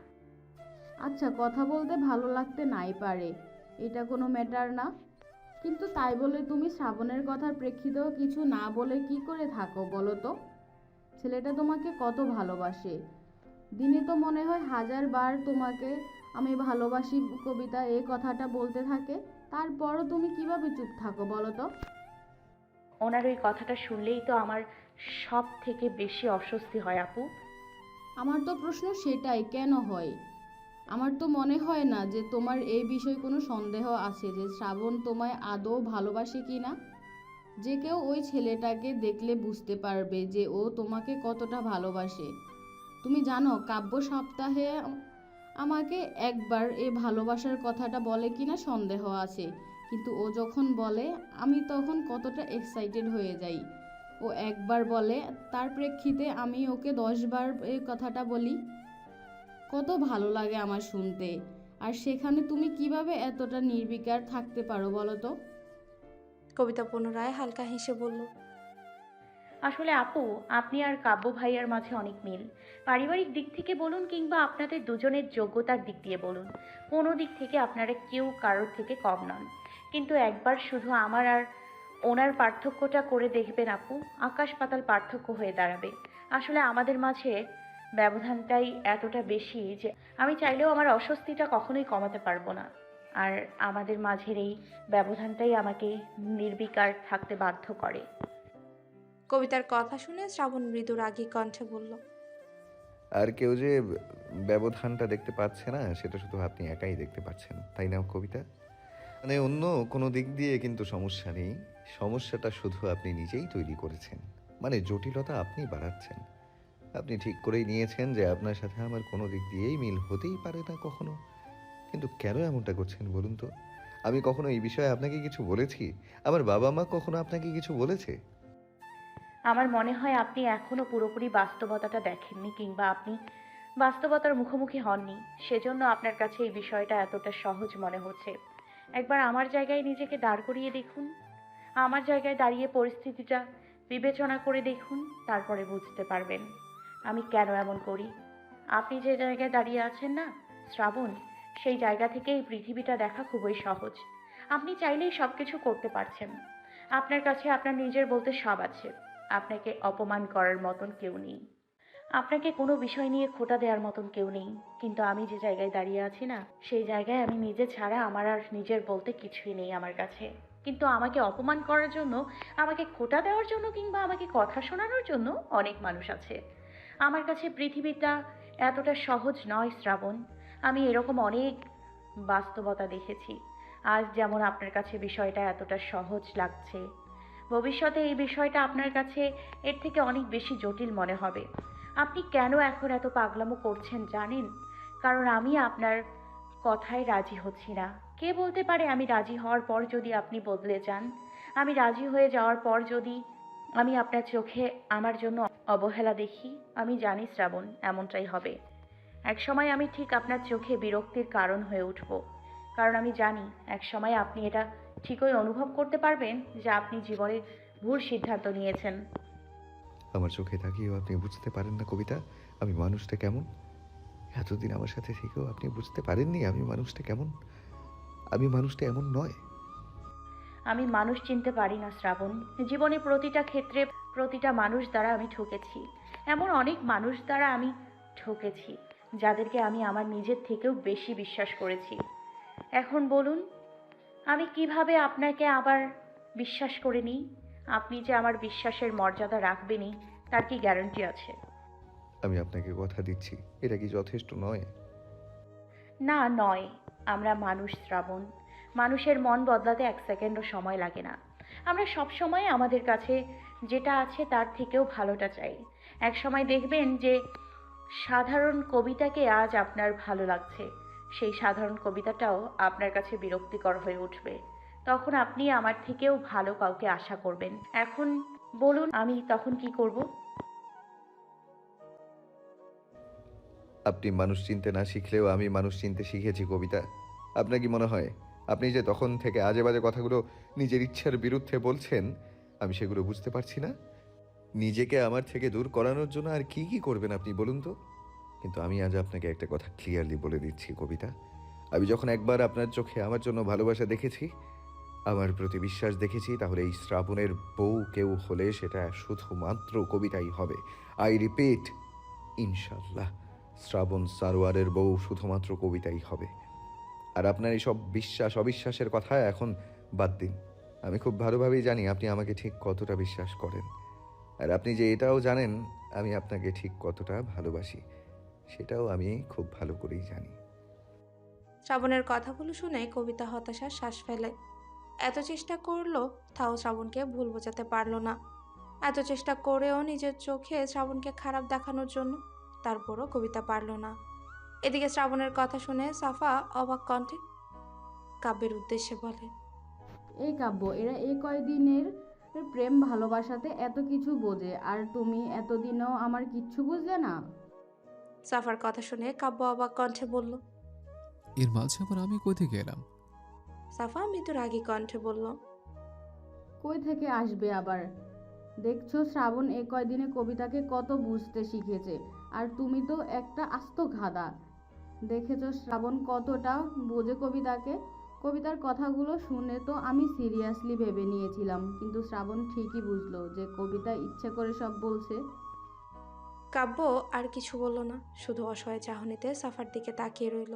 L: আচ্ছা, কথা বলতে ভালো লাগতে নাই পারে, এটা কোনো ম্যাটার না। কিন্তু তাই বলে তুমি শ্রাবণের কথার প্রেক্ষিতেও কিছু না বলে কি করে থাকো বলো তো? ছেলেটা তোমাকে কত ভালোবাসে, দিনে তো মনে হয় 1000 বার তোমাকে আমি ভালোবাসি কবিতা এই কথাটা বলতে থাকে, তারপরও তুমি কিভাবে চুপ থাকো বলো তো?
F: ওনার ওই কথাটা শুনলেই তো আমার সব থেকে বেশি অস্বস্তি হয় আপু।
L: আমার তো প্রশ্ন সেটাই, কেন হয়? আমার তো মনে হয় না যে তোমার এই বিষয়ে কোনো সন্দেহ আছে যে শ্রাবণ তোমায় আদৌ ভালোবাসে কি না। যে কেউ ওই ছেলেটাকে দেখলে বুঝতে পারবে যে ও তোমাকে কতটা ভালোবাসে। তুমি জানো কাব্য সপ্তাহে আমাকে একবার এই ভালোবাসার কথাটা বলে কিনা সন্দেহ আছে, কিন্তু ও যখন বলে আমি তখন কতটা এক্সাইটেড হয়ে যাই। ও একবার বলে তার প্রেক্ষিতে আমি ওকে 10 বার এই কথাটা বলি। কত ভালো লাগে আমার শুনতে। আর সেখানে তুমি কিভাবে এতটা নির্বিকার থাকতে পারো বলো তো?
A: কবিতা পুনরায় হালকা হেসে বলল,
F: আসলে আপু, আপনি আর কাব্য ভাইয়ার মাঝে অনেক মিল। পারিবারিক দিক থেকে বলুন কিংবা আপনাদের দুজনের যোগ্যতার দিক দিয়ে বলুন, কোনো দিক থেকে আপনারা কেউ কারোর থেকে কম নন। কিন্তু একবার শুধু আমার আর ওনার পার্থক্যটা করে দেখবেন আপু, আকাশ পাতাল পার্থক্য হয়ে দাঁড়াবে। আসলে আমাদের মাঝে ব্যবধানটাই এতটা বেশি যে আমি চাইলেও আমার অস্বস্তিটা কখনোই কমাতে পারবো না। আর আমাদের মাঝের এই ব্যবধানটাই আমাকে নির্বিকার থাকতে বাধ্য করে।
A: কবিতার কথা শুনে শ্রাবণ মৃদু রাগী কণ্ঠে বলল,
G: আর কেউ যে ব্যবধানটা দেখতে পাচ্ছে না সেটা শুধু আপনি একাই দেখতে পাচ্ছেন, তাই না কবিতা? মানে অন্য কোনো দিক দিয়ে কিন্তু সমস্যা নেই, সমস্যাটা শুধু আপনি নিজেই তৈরি করেছেন। মানে জটিলতা আপনি বাড়াচ্ছেন। আপনি ঠিক করেই নিয়েছেন যে আপনার সাথে আমার কোনো দিক দিয়েই মিল হতেই পারে না কখনো। কিন্তু কেন এমনটা করছেন বলুন তো? আমি কখনো এই বিষয়ে আপনাকে কিছু বলেছি? আমার বাবা মা কখনো আপনাকে কিছু বলেছে?
F: আমার মনে হয় আপনি এখনো পুরোপুরি বাস্তবতাটা দেখেননি কিংবা আপনি বাস্তবতার মুখোমুখি হননি, সেজন্য আপনার কাছে এই বিষয়টা এতটা সহজ মনে হচ্ছে। একবার আমার জায়গায় নিজেকে দাঁড় করিয়ে দেখুন, আমার জায়গায় দাঁড়িয়ে পরিস্থিতিটা বিবেচনা করে দেখুন, তারপরে বুঝতে পারবেন আমি কেন এমন করি। আপনি যে জায়গায় দাঁড়িয়ে আছেন না শ্রাবণ, সেই জায়গা থেকে এই পৃথিবীটা দেখা খুবই সহজ। আপনি চাইলেই সব কিছু করতে পারছেন। আপনার কাছে আপনার নিজের বলতে সব আছে। আপনাকে অপমান করার মতন কেউ নেই, আপনাকে কোনো বিষয় নিয়ে খোঁটা দেওয়ার মতন কেউ নেই। কিন্তু আমি যে জায়গায় দাঁড়িয়ে আছি না, সেই জায়গায় আমি নিজে ছাড়া আমার আর নিজের বলতে কিছুই নেই আমার কাছে। কিন্তু আমাকে অপমান করার জন্য, আমাকে খোঁটা দেওয়ার জন্য কিংবা আমাকে কথা শোনানোর জন্য অনেক মানুষ আছে। আমার কাছে পৃথিবীটা এতটা সহজ নয় শ্রাবণ। আমি এরকম অনেক বাস্তবতা দেখেছি। আজ যেমন আপনার কাছে বিষয়টা এতটা সহজ লাগছে, ভবিষ্যতে এই বিষয়টা আপনার কাছে এর থেকে অনেক বেশি জটিল মনে হবে। আপনি কেন এখন এত পাগলামো করছেন জানেন? কারণ আমি আপনার কথায় রাজি হচ্ছি না। কে বলতে পারে আমি রাজি হওয়ার পর যদি আপনি বদলে যান? আমি রাজি হয়ে যাওয়ার পর যদি আমি আপনার চোখে আমার জন্য অবহেলা দেখি? আমি জানি শ্রাবণ, এমনটাই হবে। একসময় আমি ঠিক আপনার চোখে বিরক্তির কারণ হয়ে উঠব। কারণ আমি জানি একসময় আপনি এটা ঠিকই অনুভব করতে পারবেন যে আপনি জীবনে ভুল সিদ্ধান্ত নিয়েছেন।
G: আমার চোখে তাকিয়েও আপনি বুঝতে পারেন না কবিতা আমি মানুষটা কেমন? এতদিন আমার সাথে থেকেও আপনি বুঝতে পারেননি আমি মানুষটা কেমন? আমি মানুষটা এমন নয়।
F: আমি মানুষ চিনতে পারি না শ্রাবণ। জীবনে প্রতিটা ক্ষেত্রে প্রতিটা মানুষ দ্বারা আমি ঠকেছি। এমন অনেক মানুষ দ্বারা আমি ঠকেছি যাদেরকে আমি আমার নিজের থেকেও বেশি বিশ্বাস করেছি। এখন বলুন, আমি কিভাবে আপনাকে আবার বিশ্বাস করে নিই? আপনি যে আমার বিশ্বাসের মর্যাদা রাখবেনই তার কি গ্যারান্টি আছে?
G: আমি আপনাকে কথা দিচ্ছি, এটা কি যথেষ্ট নয়?
F: না, নয়। আমরা মানুষ শ্রাবণ। মানুষের মন বদলাতে 1 সেকেন্ডও সময় লাগে না। আমরা সব সময় আমাদের কাছে যেটা আছে তার থেকেও ভালোটা চাই। এক সময় দেখবেন যে সাধারণ কবিতাকে আজ আপনার ভালো লাগছে, সেই সাধারণ কবিতাটাও আপনার কাছে বিরক্তিকর হয়ে উঠবে। তখন আপনি আমার থেকেও ভালো কাউকে আশা করবেন। এখন বলুন আমি তখন কি করব?
G: আপনি মানুষ চিনতে না শিখলেও আমি মানুষ চিনতে শিখেছি কবিতা। আপনার কি মনে হয় আপনি যে তখন থেকে আজে বাজে কথাগুলো নিজের ইচ্ছার বিরুদ্ধে বলছেন আমি সেগুলো বুঝতে পারছি না? নিজেকে আমার থেকে দূর করানোর জন্য আর কি কি করবেন আপনি বলুন তো? কিন্তু আমি আজ আপনাকে একটা কথা ক্লিয়ারলি বলে দিচ্ছি কবিতা, আমি যখন একবার আপনার চোখে আমার জন্য ভালোবাসা দেখেছি, আমার প্রতি বিশ্বাস দেখেছি, তাহলে এই শ্রাবণের বউ কেউ হলে সেটা শুধুমাত্র কবিতাই হবে। আই রিপিট, ইনশাল্লাহ শ্রাবণ সারোয়ারের বউ শুধুমাত্র কবিতাই হবে। আর আপনার এইসব বিশ্বাস অবিশ্বাসের কথা এখন বাদ দিন। আমি খুব ভালোভাবেই জানি আপনি আমাকে ঠিক কতটা বিশ্বাস করেন, আর আপনি যে এটাও জানেন আমি আপনাকে ঠিক কতটা ভালোবাসি, সেটাও আমি খুব ভালো করেই জানি।
A: শ্রাবণের কথাগুলো শুনে কবিতা হতাশার শ্বাস ফেলে। এত চেষ্টা করলো তাও শ্রাবণকে ভুল বোঝাতে পারলো না। এত চেষ্টা করেও নিজের চোখে শ্রাবণকে খারাপ দেখানোর জন্য, তারপরও কবিতা পারল না। এদিকে শ্রাবণের কথা শুনে সাফা অবাক কণ্ঠে কাব্যের উদ্দেশ্যে বলে,
L: এই কাব্য, এরা এই কয়দিনের প্রেম ভালোবাসাতে এত কিছু বোঝে, আর তুমি এতদিনেও আমার কিচ্ছু বুঝলে না?
A: সাফার কথা শুনে কাব্য অবাক কণ্ঠে বলল।
C: এর মাঝে আবার আমি কই থেকে এলাম?
A: সাফা মৃদু রাগী কণ্ঠে বলল,
L: কই থেকে আসবে আবার? দেখছো শ্রাবণ এই কয়দিনে কবিতাকে কত বুঝতে শিখেছে, আর তুমি তো একটা আস্ত গাধা। দেখেছো শ্রাবণ কতটা বোঝে কবিতাকে? কবিতার কথাগুলো শুনে তো আমি সিরিয়াসলি ভেবে নিয়েছিলাম, কিন্তু শ্রাবণ ঠিকই বুঝলো যে কবিতা ইচ্ছে করে সব বলছে।
A: কাব্য আর কিছু বলল না, শুধু অসহায় চাহনিতে সাফার দিকে তাকিয়ে রইল।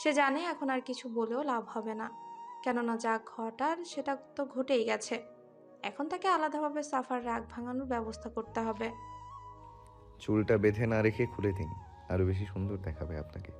A: সে জানে এখন আর কিছু বলেও লাভ হবে না, কেননা যা ঘটার সেটা তো ঘটেই গেছে। এখন তাকে আলাদাভাবে সাফার রাগ ভাঙানোর ব্যবস্থা করতে হবে।
G: চুলটা বেঁধে না রেখে খুলে দিন, আরো বেশি সুন্দর দেখাবে আপনাকে।